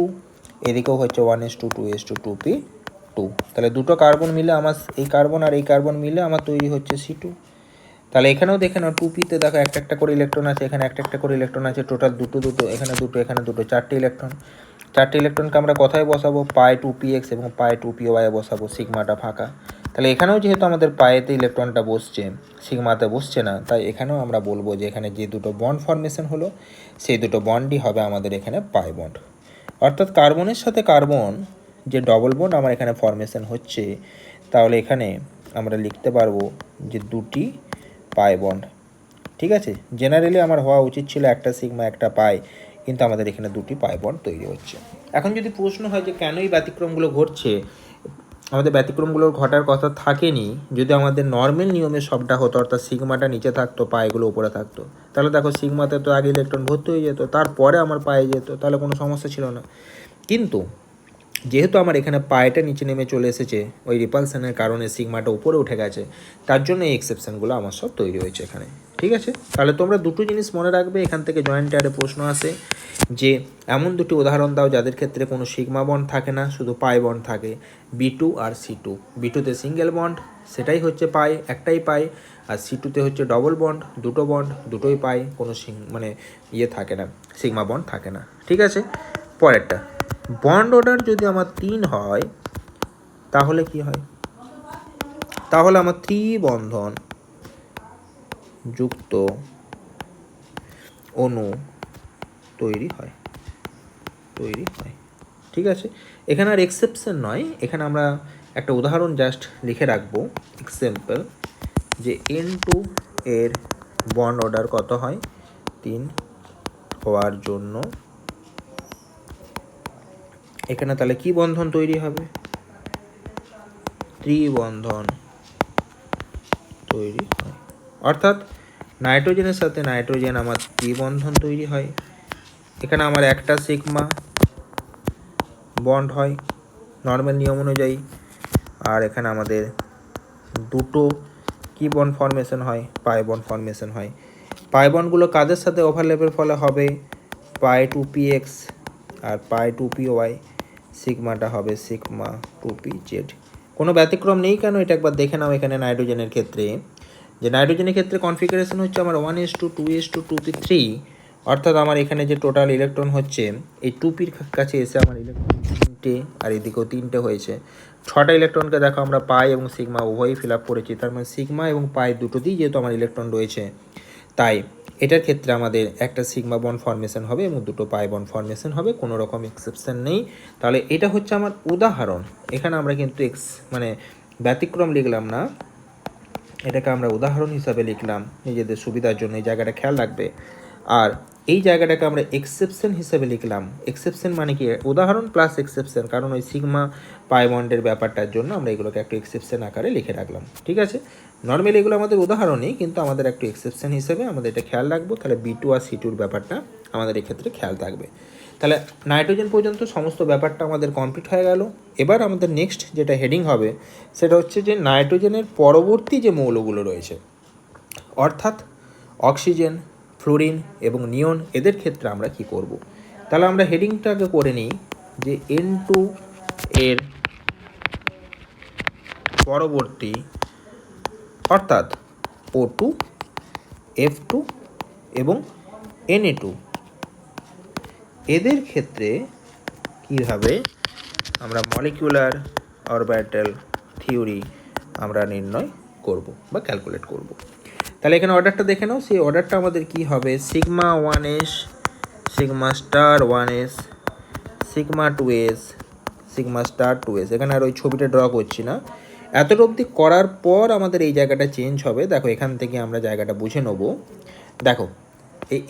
এদিকেও হচ্ছে 1:2:2p2। তাহলে দুটো কার্বন মিলে আমার, এই কার্বন আর এই কার্বন মিলে আমার তৈরি হচ্ছে C2। তাহলে এখানেও দেখে নাও 2p-তে দেখো একটা একটা করে ইলেকট্রন আছে, এখানে একটা একটা করে ইলেকট্রন আছে, টোটাল দুটো দুটো, এখানে দুটো এখানে দুটো, 4টে ইলেকট্রন। 4টে ইলেকট্রনকে আমরা কোথায় বসাবো? পাই 2px এবং পাই 2py বসাবো, সিগমাটা ফাঁকা। তাহলে এখানেও যেহেতু আমাদের পায়েতে ইলেকট্রনটা বসছে, সিগমাতে বসছে না, তাই এখানেও আমরা বলবো যে এখানে যে দুটো বন্ড ফর্মেশন হলো সেই দুটো বন্ডই হবে আমাদের এখানে পাই বন্ড। অর্থাৎ কার্বনের সাথে কার্বন যে ডবল বন্ড আমার এখানে ফর্মেশন হচ্ছে, তাহলে এখানে আমরা লিখতে পারবো যে দুটি পাই বন্ড, ঠিক আছে? জেনারেলি আমার হওয়া উচিত ছিল একটা সিগমা একটা পাই, কিন্তু আমাদের এখানে দুটি পাই বন্ড তৈরি হচ্ছে। এখন যদি প্রশ্ন হয় যে কেন এই ব্যতিক্রমগুলো ঘটছে, আমাদের ব্যতিক্রমগুলোর ঘটার কথা থাকেনি। যদি আমাদের নর্মাল নিয়মে সবটা হতো, অর্থাৎ সিগমাটা নিচে থাকতো, পায়েগুলো উপরে থাকতো, তাহলে দেখো সিগমাতে তো আগে ইলেকট্রন ভর্তি হয়ে যেত, তারপরে আমার পায়ে যেত, তাহলে কোনো সমস্যা ছিল না। কিন্তু যেহেতু আমার এখানে পায়েটা নিচে নেমে চলে এসেছে ওই রিপালশনের কারণে সিগমাটা উপরে উঠে গেছে, তার জন্য এই এক্সেপশনগুলো আমার সব তৈরি হয়েছে এখানে। ঠিক আছে, তাহলে তোমরা দুটো জিনিস মনে রাখবে, এখান থেকে জয়েন্ট টায়ারে প্রশ্ন আসে যে এমন দুটি উদাহরণ দাও যাদের ক্ষেত্রে কোনো সিগমা বন্ড থাকে না, শুধু পাই বন্ড থাকে। B2 আর C2। B2তে সিঙ্গেল বন্ড, সেটাই হচ্ছে পাই, একটাই পাই। আর C2তে হচ্ছে ডবল বন্ড, দুটো বন্ড, দুটোই পাই, কোনো মানে থাকে না, সিগমা বন্ড থাকে না। ঠিক আছে, পরেরটা, বন্ড অর্ডার যদি আমার 3 হয় তাহলে কি হয়? তাহলে আমার ত্রিবন্ধন যুক্ত অণু তৈরি হয়। ঠিক আছে, এখানে আর এক্সেপশন নয়, এখানে আমরা একটা উদাহরণ জাস্ট লিখে রাখবো, এক্সাম্পল, যে N2 এর বন্ড অর্ডার কত হয়? 3 হওয়ার জন্য এখানে তাহলে কি বন্ধন তৈরি হবে? ত্রিবন্ধন তৈরি হয়। অর্থাৎ নাইট্রোজেনের সাথে নাইট্রোজেন আমার ত্রিবন্ধন তৈরি হয়। এখানে আমার একটা সিগমা বন্ড হয় নর্মাল নিয়ম অনুযায়ী, আর এখানে আমাদের দুটো কি বন্ড ফর্মেশন হয়? পাই বন্ড ফর্মেশন হয়। পাই বন্ডগুলো কাদের সাথে ওভারল্যাপের ফলে হবে? পাই 2px আর পাই 2py। সিগমাটা হবে সিগমা 2pz। কোনো ব্যতিক্রম নেই কেন এটা একবার দেখে নাও। এখানে নাইট্রোজেনের ক্ষেত্রে, যে নাইট্রোজেনের ক্ষেত্রে কনফিগারেশন হচ্ছে আমার 1:2, 2:2, 2p3, অর্থাৎ আমার এখানে যে টোটাল ইলেকট্রন হচ্ছে এই 2pর কাছে এসে আমার ইলেকট্রন 3টে, আর এদিকেও 3টে হয়েছে। 6টা ইলেকট্রনকে দেখো আমরা পাই এবং সিগমা উভয়ই ফিল আপ করেছি, তার মানে সিগমা এবং পাই দুটোতেই যেহেতু আমার ইলেকট্রন রয়েছে, তাই এটার ক্ষেত্রে আমাদের একটা সিগমা বন্ড ফর্মেশন হবে এবং দুটো পাই বন্ড ফর্মেশন হবে, কোনো রকম এক্সেপশন নেই। তাহলে এটা হচ্ছে আমার উদাহরণ। এখানে আমরা কিন্তু মানে ব্যতিক্রম লিখলাম না, এটাকে আমরা উদাহরণ হিসাবে লিখলাম নিজেদের সুবিধার জন্য, এই জায়গাটা খেয়াল রাখবে। আর এই জায়গাটাকে আমরা এক্সেপশন হিসেবে লিখলাম। এক্সেপশন মানে কি? উদাহরণ প্লাস এক্সেপশন, কারণ ওই সিগমা পাই বন্ডের ব্যাপারটার জন্য আমরা এগুলোকে একটু এক্সেপশন আকারে লিখে রাখলাম। ঠিক আছে, নর্মালি এগুলো আমাদের উদাহরণই, কিন্তু আমাদের একটু এক্সেপশন হিসেবে আমাদের এটা খেয়াল রাখবো। তাহলে B2 আর C2-র ব্যাপারটা আমাদের এক্ষেত্রে খেয়াল থাকবে। তাহলে নাইট্রোজেন পর্যন্ত সমস্ত ব্যাপারটা আমাদের কমপ্লিট হয়ে গেল। এবার আমাদের নেক্সট যেটা হেডিং হবে সেটা হচ্ছে যে নাইট্রোজেনের পরবর্তী যে মৌলগুলো রয়েছে, অর্থাৎ অক্সিজেন, ফ্লোরিন এবং নিয়ন, এদের ক্ষেত্রে আমরা কি করব। তাহলে আমরা হেডিংটাকে করে নিই যে N2 এর পরবর্তী, অর্থাৎ O2, F2 এবং Na2, এদের ক্ষেত্রে কীভাবে আমরা মলিকিউলার অরবিটাল থিওরি আমরা নির্ণয় করব বা ক্যালকুলেট করব। তাহলে এখানে অর্ডারটা দেখে নাও। সেই অর্ডারটা আমাদের কি হবে? Sigma 1s, sigma star 1s, sigma 2s, sigma star 2s। এখানে আর ওই ছবিটা ড্র করছি না। এতটা অবধি করার পর আমাদের এই জায়গাটা চেঞ্জ হবে। দেখো এখান থেকে আমরা জায়গাটা বুঝে নেব। দেখো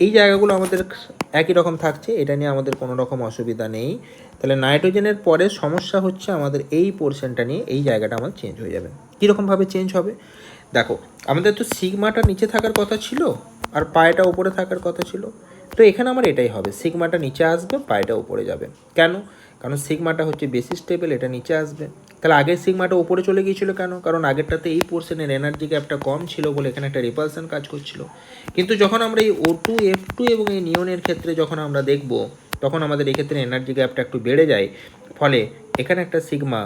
এই জায়গাগুলো আমাদের একই রকম থাকছে, এটা নিয়ে আমাদের কোনো রকম অসুবিধা নেই। তাহলে নাইট্রোজেনের পরে সমস্যা হচ্ছে আমাদের এই পোর্শনটা নিয়ে, এই জায়গাটা আমার চেঞ্জ হয়ে যাবে। কীরকমভাবে চেঞ্জ হবে? দেখো আমাদের তো সিগমাটা নিচে থাকার কথা ছিল আর পায়টা উপরে থাকার কথা ছিল, তো এখানে আমার এটাই হবে, সিগমাটা নিচে আসবে, পায়টা উপরে যাবে। কেন? কারণ সিগমাটা হচ্ছে বেশি স্টেবল, এটা নিচে আসবে। তাহলে আগের সিগমাটা উপরে চলে গিয়েছিল কেন? কারণ আগেরটাতে এই পোর্শনের এনার্জি গ্যাপটা কম ছিল বলে এখানে একটা রিপালশন কাজ করছিল। কিন্তু যখন আমরা এই O2, F2 এবং এই নিয়নের ক্ষেত্রে যখন আমরা দেখব, তখন আমাদের এক্ষেত্রে এনার্জি গ্যাপটা একটু বেড়ে যায়, ফলে এখানে একটা সিগমা,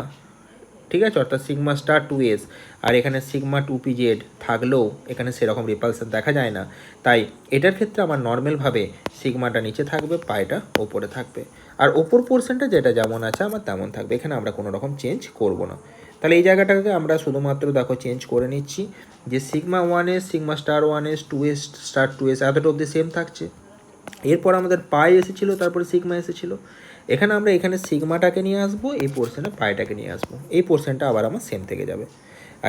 ঠিক আছে, অর্থাৎ সিগমা স্টার 2s, আর এখানে সিগমা 2pz থাকলেও এখানে সেরকম রিপালশন দেখা যায় না। তাই এটার ক্ষেত্রে আমার নর্মালভাবে সিগমাটা নিচে থাকবে, পায়টা ওপরে থাকবে, আর ওপর পোর্শনটা যেটা যেমন আছে আমার তেমন থাকবে। এখানে আমরা কোনো রকম চেঞ্জ করব না। তাহলে এই জায়গাটাকে আমরা শুধুমাত্র দেখো চেঞ্জ করে নিচ্ছি, যে sigma 1s, sigma star 1s, 2s star 2s এতটা অবধি সেম থাকছে। এরপর আমাদের পাই এসেছিলো, তারপরে সিগমা এসেছিলো। এখানে আমরা এখানে সিগমাটাকে নিয়ে আসবো, এই পোর্শনে পাইটাকে নিয়ে আসবো, এই পোর্শনটা আবার আমার সেম থেকে যাবে।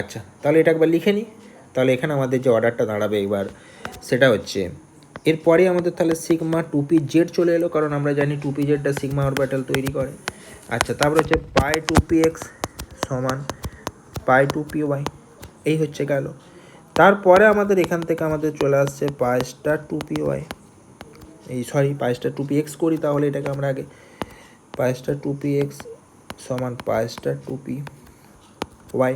আচ্ছা, তাহলে এটা একবার লিখে নিই। তাহলে এখানে আমাদের যে অর্ডারটা দাঁড়াবে এবার সেটা হচ্ছে, এরপরে আমাদের তাহলে সিগমা 2pz চলে এলো, কারণ আমরা জানি 2pzটা সিগমা অরবিটাল তৈরি করে। আচ্ছা, তারপরে হচ্ছে পাই 2px সমান পাই 2py, এই হচ্ছে গেল। তারপরে আমাদের এখান থেকে আমাদের চলে আসছে পাই স্টার 2py, পাই স্টার 2px করি, তাহলে এটাকে আমরা আগে পাই স্টার 2px সমান পাই স্টার 2p ওয়াই।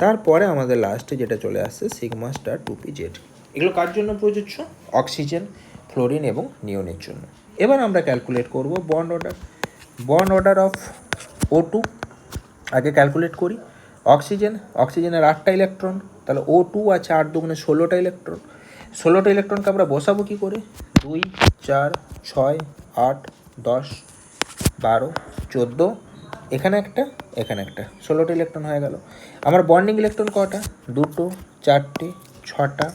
তারপরে আমাদের লাস্টে যেটা চলে আসছে সিগমা স্টার 2p জেড। এগুলো কার জন্য প্রযোজ্য? অক্সিজেন, ফ্লোরিন এবং নিয়নের জন্য। এবার আমরা ক্যালকুলেট করব বন্ড অর্ডার অফ O2। আগে ক্যালকুলেট করি। অক্সিজেনের 8টা ইলেকট্রন, তাহলে O2 আছে 8 দুগুণে 16টা ইলেকট্রন। 16টা ইলেকট্রনকে আমরা বসাবো কী করে? 2, 4, 6, 8, 10, 12, 14, এখানে একটা, 16টা ইলেকট্রন হয়ে গেল। আমার বন্ডিং ইলেকট্রন কটা? 2, 4, 6,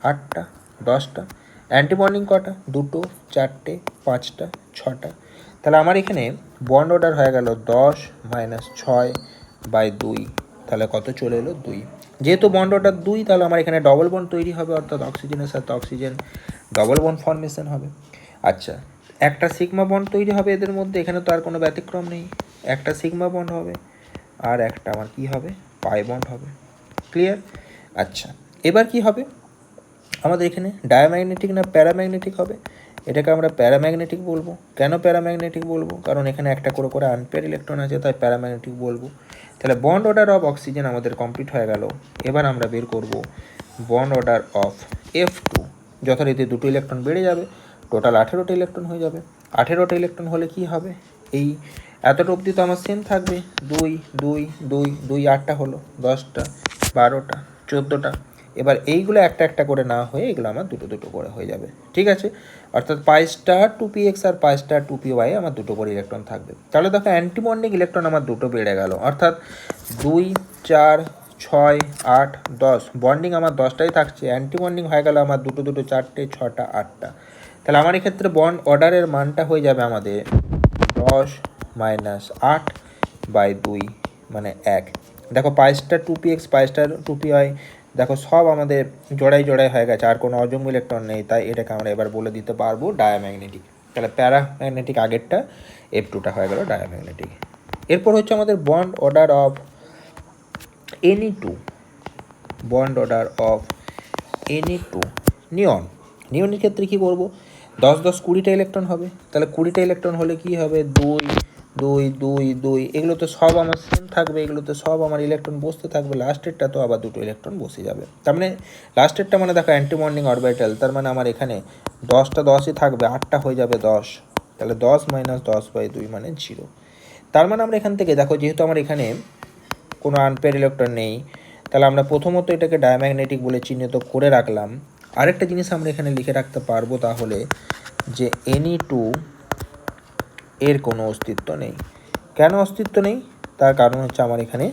8, 10টা। অ্যান্টি বন্ডিং কটা? 2, 4, 5, 6টা। তাহলে আমার এখানে বন্ড অর্ডার হয়ে গেল 10 - 6/2, তাহলে কত চলে এলো? 2। যেহেতু বন্ড অর্ডার 2, তাহলে আমার এখানে ডবল বন্ড তৈরি হবে, অর্থাৎ অক্সিজেনের সাথে অক্সিজেন ডবল বন্ড ফর্মেশন হবে। আচ্ছা, একটা সিগমা বন্ড তৈরি হবে এদের মধ্যে, এখানে তো আর কোনো ব্যতিক্রম নেই। একটা সিগমা বন্ড হবে আর একটা আমার কি হবে? পাই বন্ড হবে। ক্লিয়ার? আচ্ছা, এবার কি হবে আমাদের এখানে? ডায়াম্যাগনেটিক না প্যারাম্যাগনেটিক হবে? এটাকে আমরা প্যারাম্যাগনেটিক বলবো। কেন প্যারাম্যাগনেটিক বলবো? কারণ এখানে একটা করে আনপেয়ার ইলেকট্রন আছে, তাই প্যারাম্যাগনেটিক বলবো। তাহলে বন্ড অর্ডার অফ অক্সিজেন আমাদের কমপ্লিট হয়ে গেল। এবার আমরা বের করব বন্ড অর্ডার অফ F2। যথারীতি 2টো ইলেকট্রন বেড়ে যাবে, টোটাল 18টা ইলেকট্রন হয়ে যাবে। 18টা ইলেকট্রন হলে কি হবে? এই এতটা অবধি তো আমার সেম থাকবে। 2, 2, 2, 2, 8টা হলো, 10টা, 12টা, 14টা। এবার এইগুলো একটা করে না হয়ে এগুলো আমার দুটো করে হয়ে যাবে। ঠিক আছে? অর্থাৎ পাই স্টার 2px আর পাই স্টার 2py আমার দুটো করে ইলেকট্রন থাকবে। তাহলে দেখো অ্যান্টিবন্ডিং ইলেকট্রন আমার দুটো বেড়ে গেল, অর্থাৎ 2, 4, 6, 8, 10 বন্ডিং আমার 10টাই থাকছে। অ্যান্টিবন্ডিং হয়ে গেল আমার দুটো 4টে, 6টা, 8টা। তাহলে আমার এক্ষেত্রে বন্ড অর্ডারের মানটা হয়ে যাবে আমাদের 10 - 8/2 মানে 1। দেখো পাই স্টার 2px, পাই স্টার 2py দেখো সব আমাদের জোড়াই হয়ে গেছে, আর কোনো অযুগ্ম ইলেকট্রন নেই, তাই এটাকে আমরা এবার বলে দিতে পারবো ডায়াম্যাগনেটিক। তাহলে প্যারাম্যাগনেটিক আগেরটা, F2টা হয়ে গেল ডায়াম্যাগনেটিক। এরপর হচ্ছে আমাদের bond order of Ne2। Bond order of Ne2 নিয়নের ক্ষেত্রে কী করবো? 10, 10, 20টা ইলেকট্রন হবে। তাহলে 20টা ইলেকট্রন হলে কি হবে? 2, 2, 2, 2, এগুলো তো সব আমার সেম থাকবে, এগুলো তো সব আমার ইলেকট্রন বসতে থাকবে। লাস্টেরটা তো আবার দুটো ইলেকট্রন বসে যাবে। তার মানে লাস্টেরটা মানে দেখো অ্যান্টিবন্ডিং অরবিটাল, তার মানে আমার এখানে 10টা 10ই থাকবে, 8টা হয়ে যাবে 10। তাহলে 10 - 10/2 মানে 0। তার মানে আমরা এখান থেকে দেখো, যেহেতু আমার এখানে কোনো আনপেয়ার ইলেকট্রন নেই, তাহলে আমরা প্রথমত এটাকে ডায়াম্যাগনেটিক বলে চিহ্নিত করে রাখলাম। আরেকটা জিনিস আমরা এখানে লিখে রাখতে পারবো তাহলে, যে Ne2 এর কোনো অস্তিত্ব নেই। কেন অস্তিত্ব নেই? তার কারণ হচ্ছে আমার এখানে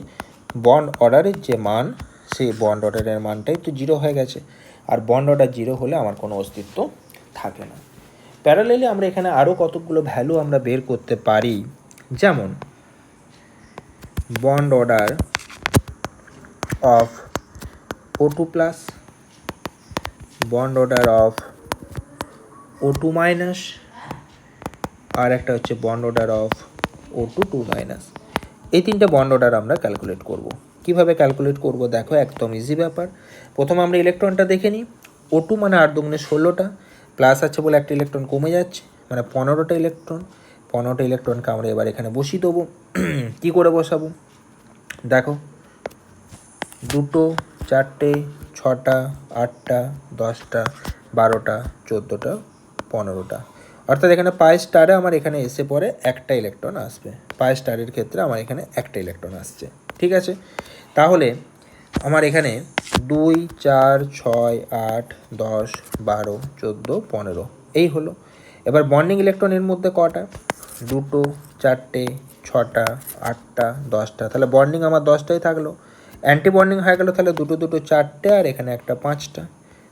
বন্ড অর্ডারের যে মান, সেই বন্ড অর্ডারের মানটাই তো 0 হয়ে গেছে, আর বন্ড অর্ডার 0 হলে আমার কোনো অস্তিত্ব থাকে না। প্যারালেলি আমরা এখানে আরও কতগুলো ভ্যালু আমরা বের করতে পারি, যেমন bond order of O2+, bond order of O2-, আর একটা হচ্ছে বন্ড অর্ডার অফ O2-2-। এই তিনটে বন্ড অর্ডার আমরা ক্যালকুলেট করব। কিভাবে ক্যালকুলেট করব? দেখো একদম ইজি ব্যাপার। প্রথমে আমরা ইলেকট্রনটা দেখে নিই। O2 মানে 8 দুগুণে 16টা, প্লাস আছে বলে একটা ইলেকট্রন কমে যাচ্ছে, মানে 15টা ইলেকট্রন। 15টা ইলেকট্রনকে আমরা এবার এখানে বসিয়ে দেবো। কী করে বসাবো? দেখো 2, 4, 6, 8, 10, 12, 14, 15টা। অর্থাৎ এখানে পাই স্টারে আমার এখানে এসে পরে একটা ইলেকট্রন আসবে। পাই স্টারের ক্ষেত্রে আমার এখানে একটা ইলেকট্রন আসছে। ঠিক আছে? তাহলে আমার এখানে 2, 4, 6, 8, 10, 12, 14, 15 এই হলো। এবার বন্ডিং ইলেকট্রনের মধ্যে কটা? 2, 4, 6, 8, 10টা। তাহলে বন্ডিং আমার 10টাই থাকলো। অ্যান্টি বন্ডিং হয়ে গেল, তাহলে 2, 2, 4টে, আর এখানে একটা 5টা।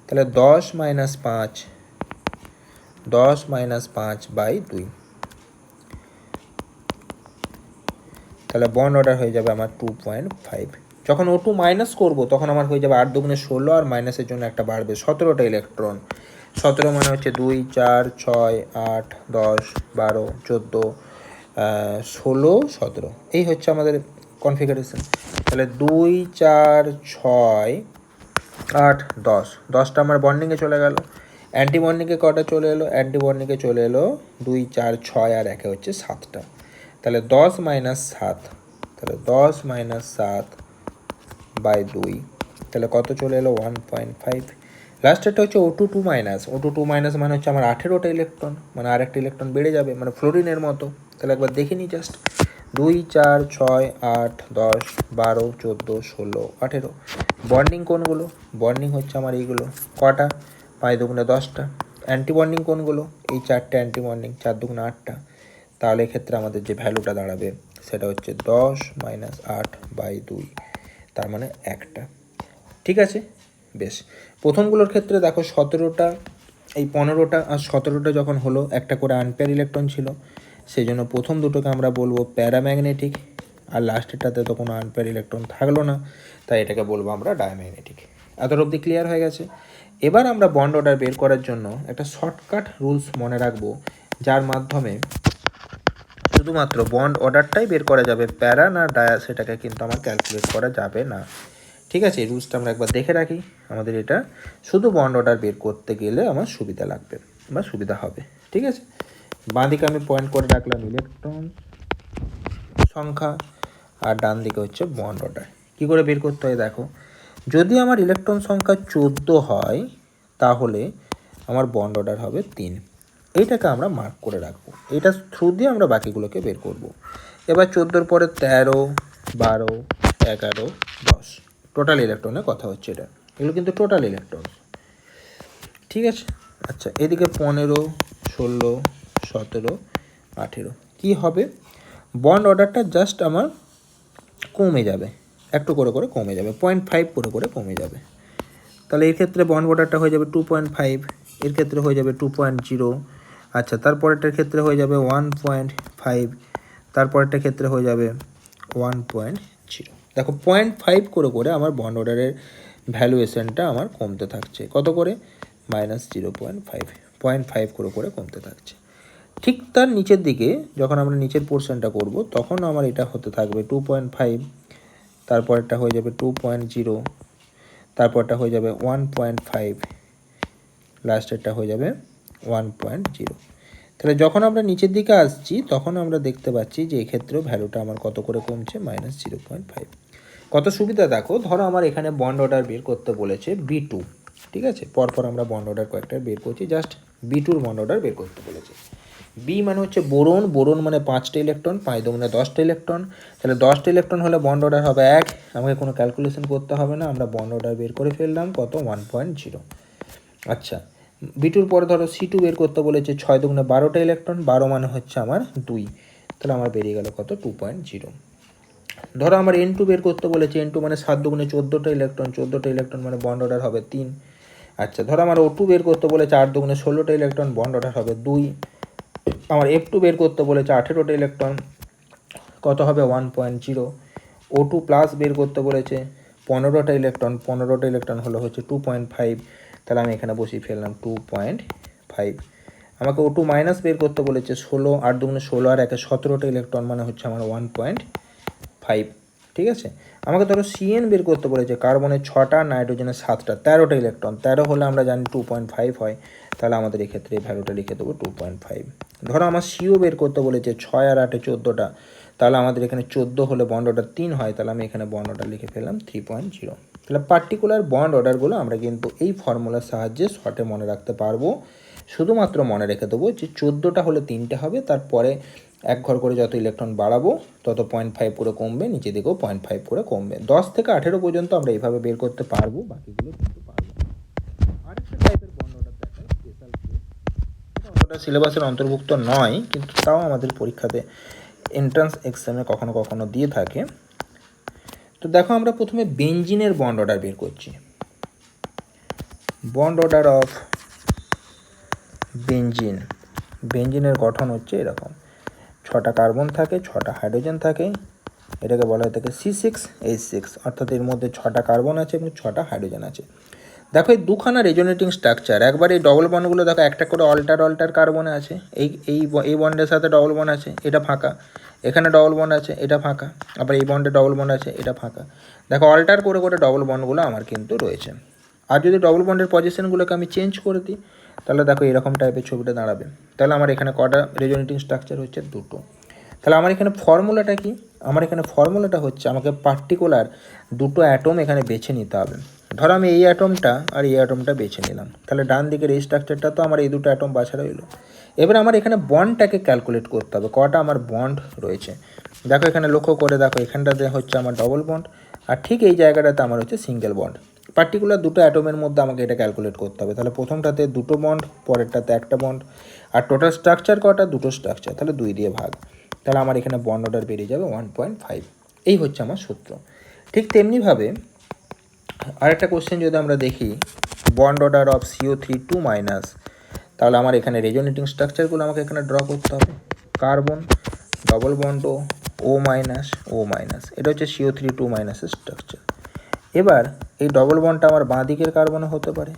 তাহলে 10 - 5, 10 - 5/2। তাহলে বন্ড অর্ডার হয়ে যাবে আমার 2.5। যখন O2 মাইনাস করবো তখন আমার হয়ে যাবে 8 দুগুণে 16, আর মাইনাসের জন্য একটা বাড়বে 17টা ইলেকট্রন। 17 মানে হচ্ছে 2, 4, 6, 8, 10, 12, 14, 16, 17। এই হচ্ছে আমাদের কনফিগারেশন। তাহলে 2, 4, 6, 8, 10, 10টা আমার বন্ডিংয়ে চলে গেল। অ্যান্টি বন্ডিংয়ে কটা চলে এলো? অ্যান্টি বন্ডিংয়ে চলে এলো 2, 4, 6, আর একে হচ্ছে 7টা। তাহলে 10 মাইনাস 7, তাহলে 10 মাইনাস 7 বাই 2, তাহলে কত চলে এলো 1.5। লাস্টেরটা হচ্ছে O2 মাইনাস, O2 মাইনাস মানে হচ্ছে আমার 18টা ইলেকট্রন, মানে আর একটা ইলেকট্রন বেড়ে যাবে, মানে ফ্লোরিনের মতো। তাহলে একবার দেখে নিই জাস্ট, 2 4 6 8 10 12 14 16 18। বন্ডিং কোনগুলো? বন্ডিং হচ্ছে আমার এইগুলো, কটা? 5 দুগুণে 10টা। অ্যান্টি বন্ডিং কোনগুলো? এই 4টে অ্যান্টি বন্ডিং, 4 দুগুণে 8টা। তাহলে এক্ষেত্রে আমাদের যে ভ্যালুটা দাঁড়াবে সেটা হচ্ছে 10 মাইনাস 8 বাই 2, তার মানে একটা। ঠিক আছে, বেশ। প্রথমগুলোর ক্ষেত্রে দেখো 17টা, এই 15টা আর 17টা যখন হলো, একটা করে আনপেয়ার ইলেকট্রন ছিল, সেই জন্য প্রথম দুটোকে আমরা বলবো প্যারাম্যাগনেটিক, আর লাস্টেরটাতে তো কোনো আনপেয়ার ইলেকট্রন থাকলো না, তাই এটাকে বলবো আমরা ডায়াম্যাগনেটিক। এত অবধি ক্লিয়ার হয়ে গেছে। এবার আমরা বন্ড অর্ডার বের করার জন্য একটা শর্টকাট রুলস মনে রাখবো, যার মাধ্যমে শুধুমাত্র বন্ড অর্ডারটাই বের করা যাবে, প্যারা না ডায়া সেটাকে কিন্তু আমার ক্যালকুলেট করা যাবে না। ঠিক আছে, এই রুলসটা আমরা একবার দেখে রাখি। আমাদের এটা শুধু বন্ড অর্ডার বের করতে গেলে আমার সুবিধা লাগবে বা সুবিধা হবে। ঠিক আছে, বাঁ দিকে আমি পয়েন্ট করে রাখলাম ইলেকট্রন সংখ্যা, আর ডান দিকে হচ্ছে বন্ড অর্ডার। কী করে বের করতে হয় দেখো, যদি আমার ইলেকট্রন সংখ্যা 14 হয়, তাহলে আমার বন্ড অর্ডার হবে 3। এইটাকে আমরা মার্ক করে রাখবো, এটা থ্রু দিয়ে আমরা বাকিগুলোকে বের করব। এবার 14-র পরে 13 12 11 10, টোটাল ইলেকট্রনের কথা হচ্ছে এটা, এগুলো কিন্তু টোটাল ইলেকট্রন। ঠিক আছে, আচ্ছা এদিকে 15 16 17 18 কী হবে, বন্ড অর্ডারটা জাস্ট আমার কমে যাবে, একটু করে করে কমে যাবে, 0.5 করে করে কমে যাবে। তাহলে এর ক্ষেত্রে বন্ড অর্ডারটা হয়ে যাবে 2.5, এর ক্ষেত্রে হয়ে যাবে 2.0, আচ্ছা তারপরেরটার ক্ষেত্রে হয়ে যাবে 1.5, তারপরেরটার ক্ষেত্রে হয়ে যাবে 1.0। দেখো 0.5 করে করে আমার বন্ড অর্ডারের ভ্যালুয়েশনটা আমার কমতে থাকছে, কত করে? -0.5, 0.5 করে করে কমতে থাকছে। ঠিক তার নিচের দিকে যখন আমরা নিচের পোর্শনটা করব, তখন আমার এটা হতে থাকবে 2.5, তারপরটা হয়ে যাবে 2.0, তারপরটা হয়ে যাবে 1.5, লাস্টেরটা হয়ে যাবে 1.0। তাহলে যখন আমরা নিচের দিকে আসছি, তখন আমরা দেখতে পাচ্ছি যে এক্ষেত্রেও ভ্যালুটা আমার কত করে কমছে, -0.5। কত সুবিধা দেখো, ধরো আমার এখানে বন্ড অর্ডার বের করতে বলেছে B2, ঠিক আছে, পরপর আমরা বন্ড অর্ডার কয়েকটা বের করছি, জাস্ট B2-র বন্ড অর্ডার বের করতে বলেছে। বি মানে হচ্ছে বোরন, বোরন মানে 5টা ইলেকট্রন, 5 দুগুণে 10টা ইলেকট্রন, তাহলে 10টা ইলেকট্রন হলে বন্ড অর্ডার হবে 1, আমাকে কোনো ক্যালকুলেশন করতে হবে না, আমরা বন্ড অর্ডার বের করে ফেললাম, কত? 1.0। আচ্ছা, B2-র পরে ধরো C2 বের করতে বলেছে, 6 দুগুণে 12টা ইলেকট্রন, 12 মানে হচ্ছে আমার 2, তাহলে আমার বেরিয়ে গেল কত? 2.0। ধরো আমার N2 বের করতে বলেছে, N2 মানে 7 দুগুণে 14টা ইলেকট্রন, 14টা ইলেকট্রন মানে বন্ড অর্ডার হবে 3। আচ্ছা ধরো আমার O2 বের করতে বলেছে, 8 দুগুণে 16টা ইলেকট্রন, বন্ড অর্ডার হবে 2। আমার F2 বের করতে বলেছে, 18টা ইলেকট্রন, কত হবে? 1.0। O2 প্লাস বের করতে বলেছে, 15টা ইলেকট্রন, 15টা ইলেকট্রন হলো হচ্ছে 2.5, তাহলে আমি এখানে বসিয়ে ফেললাম 2.5। আমাকে O2 মাইনাস বের করতে বলেছে, 16, 8 দুগুণে 16 আর 1 17টা ইলেকট্রন, মানে হচ্ছে আমার 1.5। ঠিক আছে, আমাকে ধরো CN বের করতে বলেছে, কার্বনের 6টা, নাইট্রোজেনের 7টা, 13টা ইলেকট্রন, 13 হলে আমরা জানি 2.5 হয়, তাহলে আমাদের এক্ষেত্রে এই ভ্যালুটা লিখে দেবো 2.5। ধরো আমার CO বের করতে বলেছে, 6 আর 8 14টা, তাহলে আমাদের এখানে 14 হলে বন্ড অর্ডার 3 হয়, তাহলে আমি এখানে বন্ড অর্ডার লিখে ফেললাম 3.0। তাহলে পার্টিকুলার বন্ড অর্ডারগুলো আমরা কিন্তু এই ফর্মুলার সাহায্যে শর্টে মনে রাখতে পারবো। শুধুমাত্র মনে রেখে দেবো যে 14টা হলে 3টে হবে, তারপরে এক ঘর করে যত ইলেকট্রন বাড়াবো তত 0.5 করে কমবে, নিচে দিকেও 0.5 করে কমবে। 10 থেকে 18 পর্যন্ত আমরা এইভাবে বের করতে পারবো, বাকিগুলো কিন্তু পারবো না। আরেকটা টাইপের বন্ড অর্ডার দেখায়, স্পেশাল কেস, এটা অতটা সিলেবাসের অন্তর্ভুক্ত নয়, কিন্তু তাও আমাদের পরীক্ষাতে এন্ট্রান্স এক্সামে কখনো কখনো দিয়ে থাকে। তো দেখো আমরা প্রথমে বেঞ্জিনের বন্ড অর্ডার বের করছি। বন্ড অর্ডার অফ বেঞ্জিন, বেঞ্জিনের গঠন হচ্ছে এরকম, 6টা কার্বন থাকে, 6টা হাইড্রোজেন থাকে, এটাকে বলা হয়ে থাকে C6H6, অর্থাৎ এর মধ্যে 6টা কার্বন আছে এবং 6টা হাইড্রোজেন আছে। দেখো এই দুখানা রেজোনেটিং স্ট্রাকচার, একবার এই ডবল বন্ডগুলো দেখো, একটা করে অল্টার কার্বনে আছে, এই বন্ডের সাথে ডবল বন্ড আছে, এটা ফাঁকা, এখানে ডবল বন্ড আছে, এটা ফাঁকা, আবার এই বন্ডে ডবল বন্ড আছে, এটা ফাঁকা। দেখো অল্টার করে করে ডবল বন্ডগুলো আমার কিন্তু রয়েছে। আর যদি ডবল বন্ডের পজিশনগুলোকে আমি চেঞ্জ করে দিই, তাহলে দেখো এরকম টাইপের ছবিটা দাঁড়াবে। তাহলে আমার এখানে কটা রেজোনেটিং স্ট্রাকচার হচ্ছে? 2টো। তাহলে আমার এখানে ফর্মুলাটা কি? আমার এখানে ফর্মুলাটা হচ্ছে আমাকে পার্টিকুলার দুটো অ্যাটম এখানে বেছে নিতে হবে। ধরো আমি এই অ্যাটমটা আর এই অ্যাটমটা বেছে নিলাম, তাহলে ডান দিকের এই স্ট্রাকচারটা তো আমার এই দুটো অ্যাটম বাছা রইলো। এবার আমার এখানে বন্ডটাকে ক্যালকুলেট করতে হবে, কটা আমার বন্ড রয়েছে। দেখো এখানে লক্ষ্য করে দেখো, এখানটাতে হচ্ছে আমার ডবল বন্ড, আর ঠিক এই জায়গাটাতে আমার হচ্ছে সিঙ্গেল বন্ড। পার্টিকুলার দুটো অ্যাটমের মধ্যে আমাকে এটা ক্যালকুলেট করতে হবে। তাহলে প্রথমটাতে দুটো বন্ড, পরেরটাতে একটা বন্ড, আর টোটাল স্ট্রাকচার কটা? দুটো স্ট্রাকচার, তাহলে 2 দিয়ে ভাগ। তাহলে আমার এখানে বন্ড অর্ডার বেরিয়ে যাবে 1.5। এই হচ্ছে আমার সূত্র। ঠিক তেমনিভাবে আরেকটা কোশ্চেন যদি আমরা দেখি, বন্ড অর্ডার অফ CO3 2-, তাহলে আমার এখানে রেজোনেটিং স্ট্রাকচারগুলো আমাকে এখানে ড্র করতে হবে। কার্বন, ডবল বন্ড O-, এটা হচ্ছে CO3 2- এর স্ট্রাকচার। এবার এই ডবল বন্ডটা আমার বাঁ দিকের কার্বনে হতে পারে,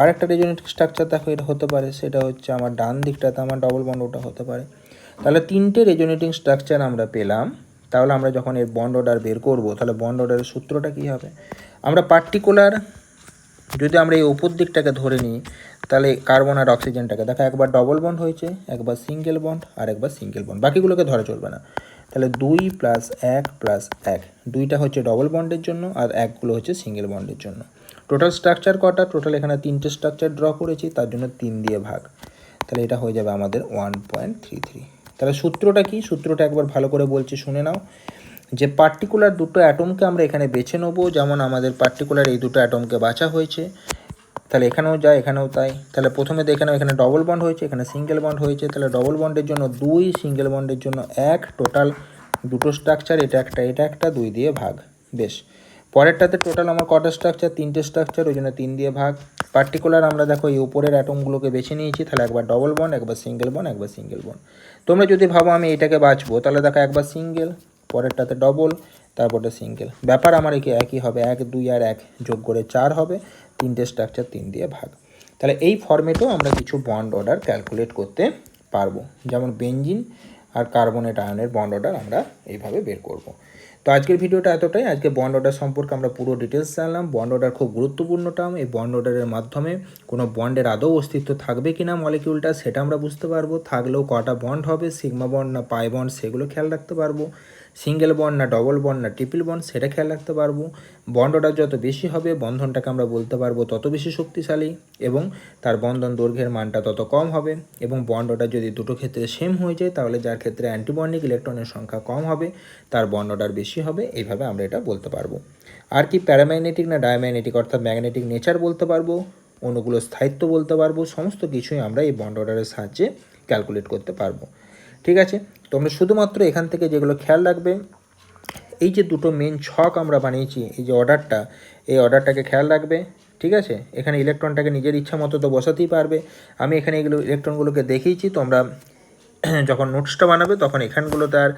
আর একটা রেজোনেটিং স্ট্রাকচার দেখো এটা হতে পারে, সেটা হচ্ছে আমার ডান দিকটাতে আমার ডবল বন্ড ওটা হতে পারে। তাহলে 3টে রেজোনেটিং স্ট্রাকচার আমরা পেলাম। তাহলে আমরা যখন এর বন্ড অর্ডার বের করব, তাহলে বন্ড অর্ডারের সূত্রটা কী হবে? আমরা পার্টিকুলার যদি আমরা এই ওপর দিকটাকে ধরে নিই, তাহলে কার্বন আর অক্সিজেনটাকে দেখো, একবার ডবল বন্ড হয়েছে, একবার সিঙ্গেল বন্ড, আর একবার সিঙ্গেল বন্ড, বাকিগুলোকে ধরা চলবে না। তাহলে 2 + 1 + 1, 2টা হচ্ছে ডবল বন্ডের জন্য আর 1গুলো হচ্ছে সিঙ্গেল বন্ডের জন্য। টোটাল স্ট্রাকচার কটা? টোটাল এখানে 3টে স্ট্রাকচার ড্র করেছি, তার জন্য 3 দিয়ে ভাগ। তাহলে এটা হয়ে যাবে আমাদের 1.33। তাহলে সূত্রটা কি? সূত্রটা একবার ভালো করে বলছি, শুনে নাও। যে পার্টিকুলার দুটো অ্যাটমকে আমরা এখানে বেছে নেবো, যেমন আমাদের পার্টিকুলার এই দুটো অ্যাটমকে বাছা হয়েছে, তাহলে এখানেও যায়, এখানেও তাই। তাহলে প্রথমে দেখেনাও, এখানে ডবল বন্ড হয়েছে, এখানে সিঙ্গেল বন্ড হয়েছে, তাহলে ডবল বন্ডের জন্য 2, সিঙ্গেল বন্ডের জন্য 1, টোটাল দুটো স্ট্রাকচার, এটা একটা 2 দিয়ে ভাগ। বেশ, পরেরটাতে টোটাল আমার কটা স্ট্রাকচার? 3টে স্ট্রাকচার, ওই জন্য 3 দিয়ে ভাগ। পার্টিকুলার আমরা দেখো এই উপরের অ্যাটমগুলোকে বেছে নিয়েছি, তাহলে একবার ডবল বন্ড, একবার সিঙ্গেল বন্ড, একবার সিঙ্গেল বন্ড। তোমরা যদি ভাবো আমি এটাকে বাঁচবো, তাহলে দেখো একবার সিঙ্গেল, পরেরটাতে ডবল, তারপরটা সিঙ্গেল। ব্যাপার আমার একই হবে, 1, 2 আর 1 যোগ করে 4 হবে, 3টে স্ট্রাকচার 3 দিয়ে ভাগ। তাহলে এই ফর্মেটেও আমরা কিছু বন্ড অর্ডার ক্যালকুলেট করতে পারবো, যেমন বেঞ্জিন আর কার্বনেট আয়নের বন্ড অর্ডার আমরা এইভাবে বের করব। তো আজকের ভিডিওটা এতটাই। আজকে বন্ড অর্ডার সম্পর্কে আমরা পুরো ডিটেলস জানলাম। বন্ড অর্ডার খুব গুরুত্বপূর্ণ টার্ম। এই বন্ড অর্ডারের মাধ্যমে কোনো বন্ডের আদৌ অস্তিত্ব থাকবে কি না মলিকিউলটা, সেটা আমরা বুঝতে পারবো। থাকলেও কটা বন্ড হবে, সিগমা বন্ড না পাই বন্ড, সেগুলো খেয়াল রাখতে পারবো। সিঙ্গেল বন্ড না ডবল বন্ড না ট্রিপল বন্ড, সেটা খেয়াল রাখতে পারবো। বন্ড অর্ডার যত বেশি হবে, বন্ধনটাকে আমরা বলতে পারবো তত বেশি শক্তিশালী, এবং তার বন্ধন দৈর্ঘ্যের মানটা তত কম হবে। এবং বন্ড অর্ডার যদি দুটো ক্ষেত্রে সেম হয়ে যায়, তাহলে যার ক্ষেত্রে অ্যান্টিবন্ডিক ইলেকট্রনের সংখ্যা কম হবে, তার বন্ড অর্ডার বেশি হবে। এইভাবে আমরা এটা বলতে পারবো। আর কি প্যারাম্যাগনেটিক না ডায়াম্যাগনেটিক, অর্থাৎ ম্যাগনেটিক নেচার বলতে পারবো, অণুগুলোর স্থায়িত্ব বলতে পারবো। সমস্ত কিছুই আমরা এই বন্ড অর্ডারের সাহায্যে ক্যালকুলেট করতে পারবো। ঠিক আছে, তোমরা শুধুমাত্র এখান থেকে যেগুলো খেয়াল রাখবে, এই যে দুটো মেন ছক আমরা বানিয়েছি, এই যে অর্ডারটা, এই অর্ডারটাকে খেয়াল রাখবে। ঠিক আছে, এখানে ইলেকট্রনটাকে নিজের ইচ্ছা মতো তো বসাতেই পারবে। আমি এখানে এগুলো ইলেকট্রনগুলোকে দেখিয়েছি, তোমরা যখন নোটসটা বানাবে তখন এখানগুলোতে আর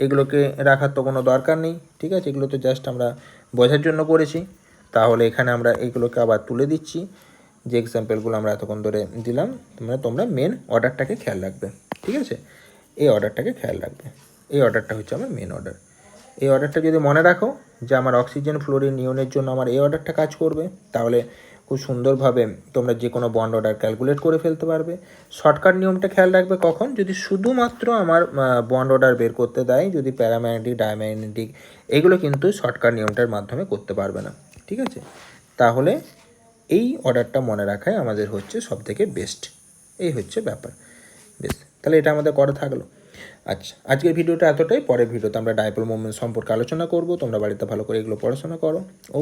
এগুলোকে রাখার তো কোনো দরকার নেই। ঠিক আছে, এগুলো তো জাস্ট আমরা বোঝার জন্য করেছি। তাহলে এখানে আমরা এইগুলোকে আবার তুলে দিচ্ছি, যে এক্সাম্পলগুলো আমরা এতক্ষণ ধরে দিলাম। তোমরা মেন অর্ডারটাকে খেয়াল রাখবে। ঠিক আছে, এই অর্ডারটাকে খেয়াল রাখবে। এই অর্ডারটা হচ্ছে আমার মেন অর্ডার। এই অর্ডারটা যদি মনে রাখো যে আমার অক্সিজেন, ফ্লোরিন, নিয়নের জন্য আমার এই অর্ডারটা কাজ করবে, তাহলে খুব সুন্দরভাবে তোমরা যে কোনো বন্ড অর্ডার ক্যালকুলেট করে ফেলতে পারবে। শর্টকাট নিয়মটা খেয়াল রাখবে কখন, যদি শুধুমাত্র আমার বন্ড অর্ডার বের করতে দেয়, যদি প্যারাম্যাগনেটিক, ডায়াম্যাগনেটিক, এগুলো কিন্তু শর্টকাট নিয়মটার মাধ্যমে করতে পারবে না। ঠিক আছে, তাহলে এই অর্ডারটা মনে রাখাই আমাদের হচ্ছে সবথেকে বেস্ট। এই হচ্ছে ব্যাপার। বেশ, তাহলে এটা আমাদের করা থাকলো। আচ্ছা, আজকের ভিডিওটা এতটাই। পরের ভিডিওতে আমরা ডাইপোল মোমেন্ট সম্পর্কে আলোচনা করব। তোমরা বাড়িতে ভালো করে এগুলো পড়াশোনা করো। ও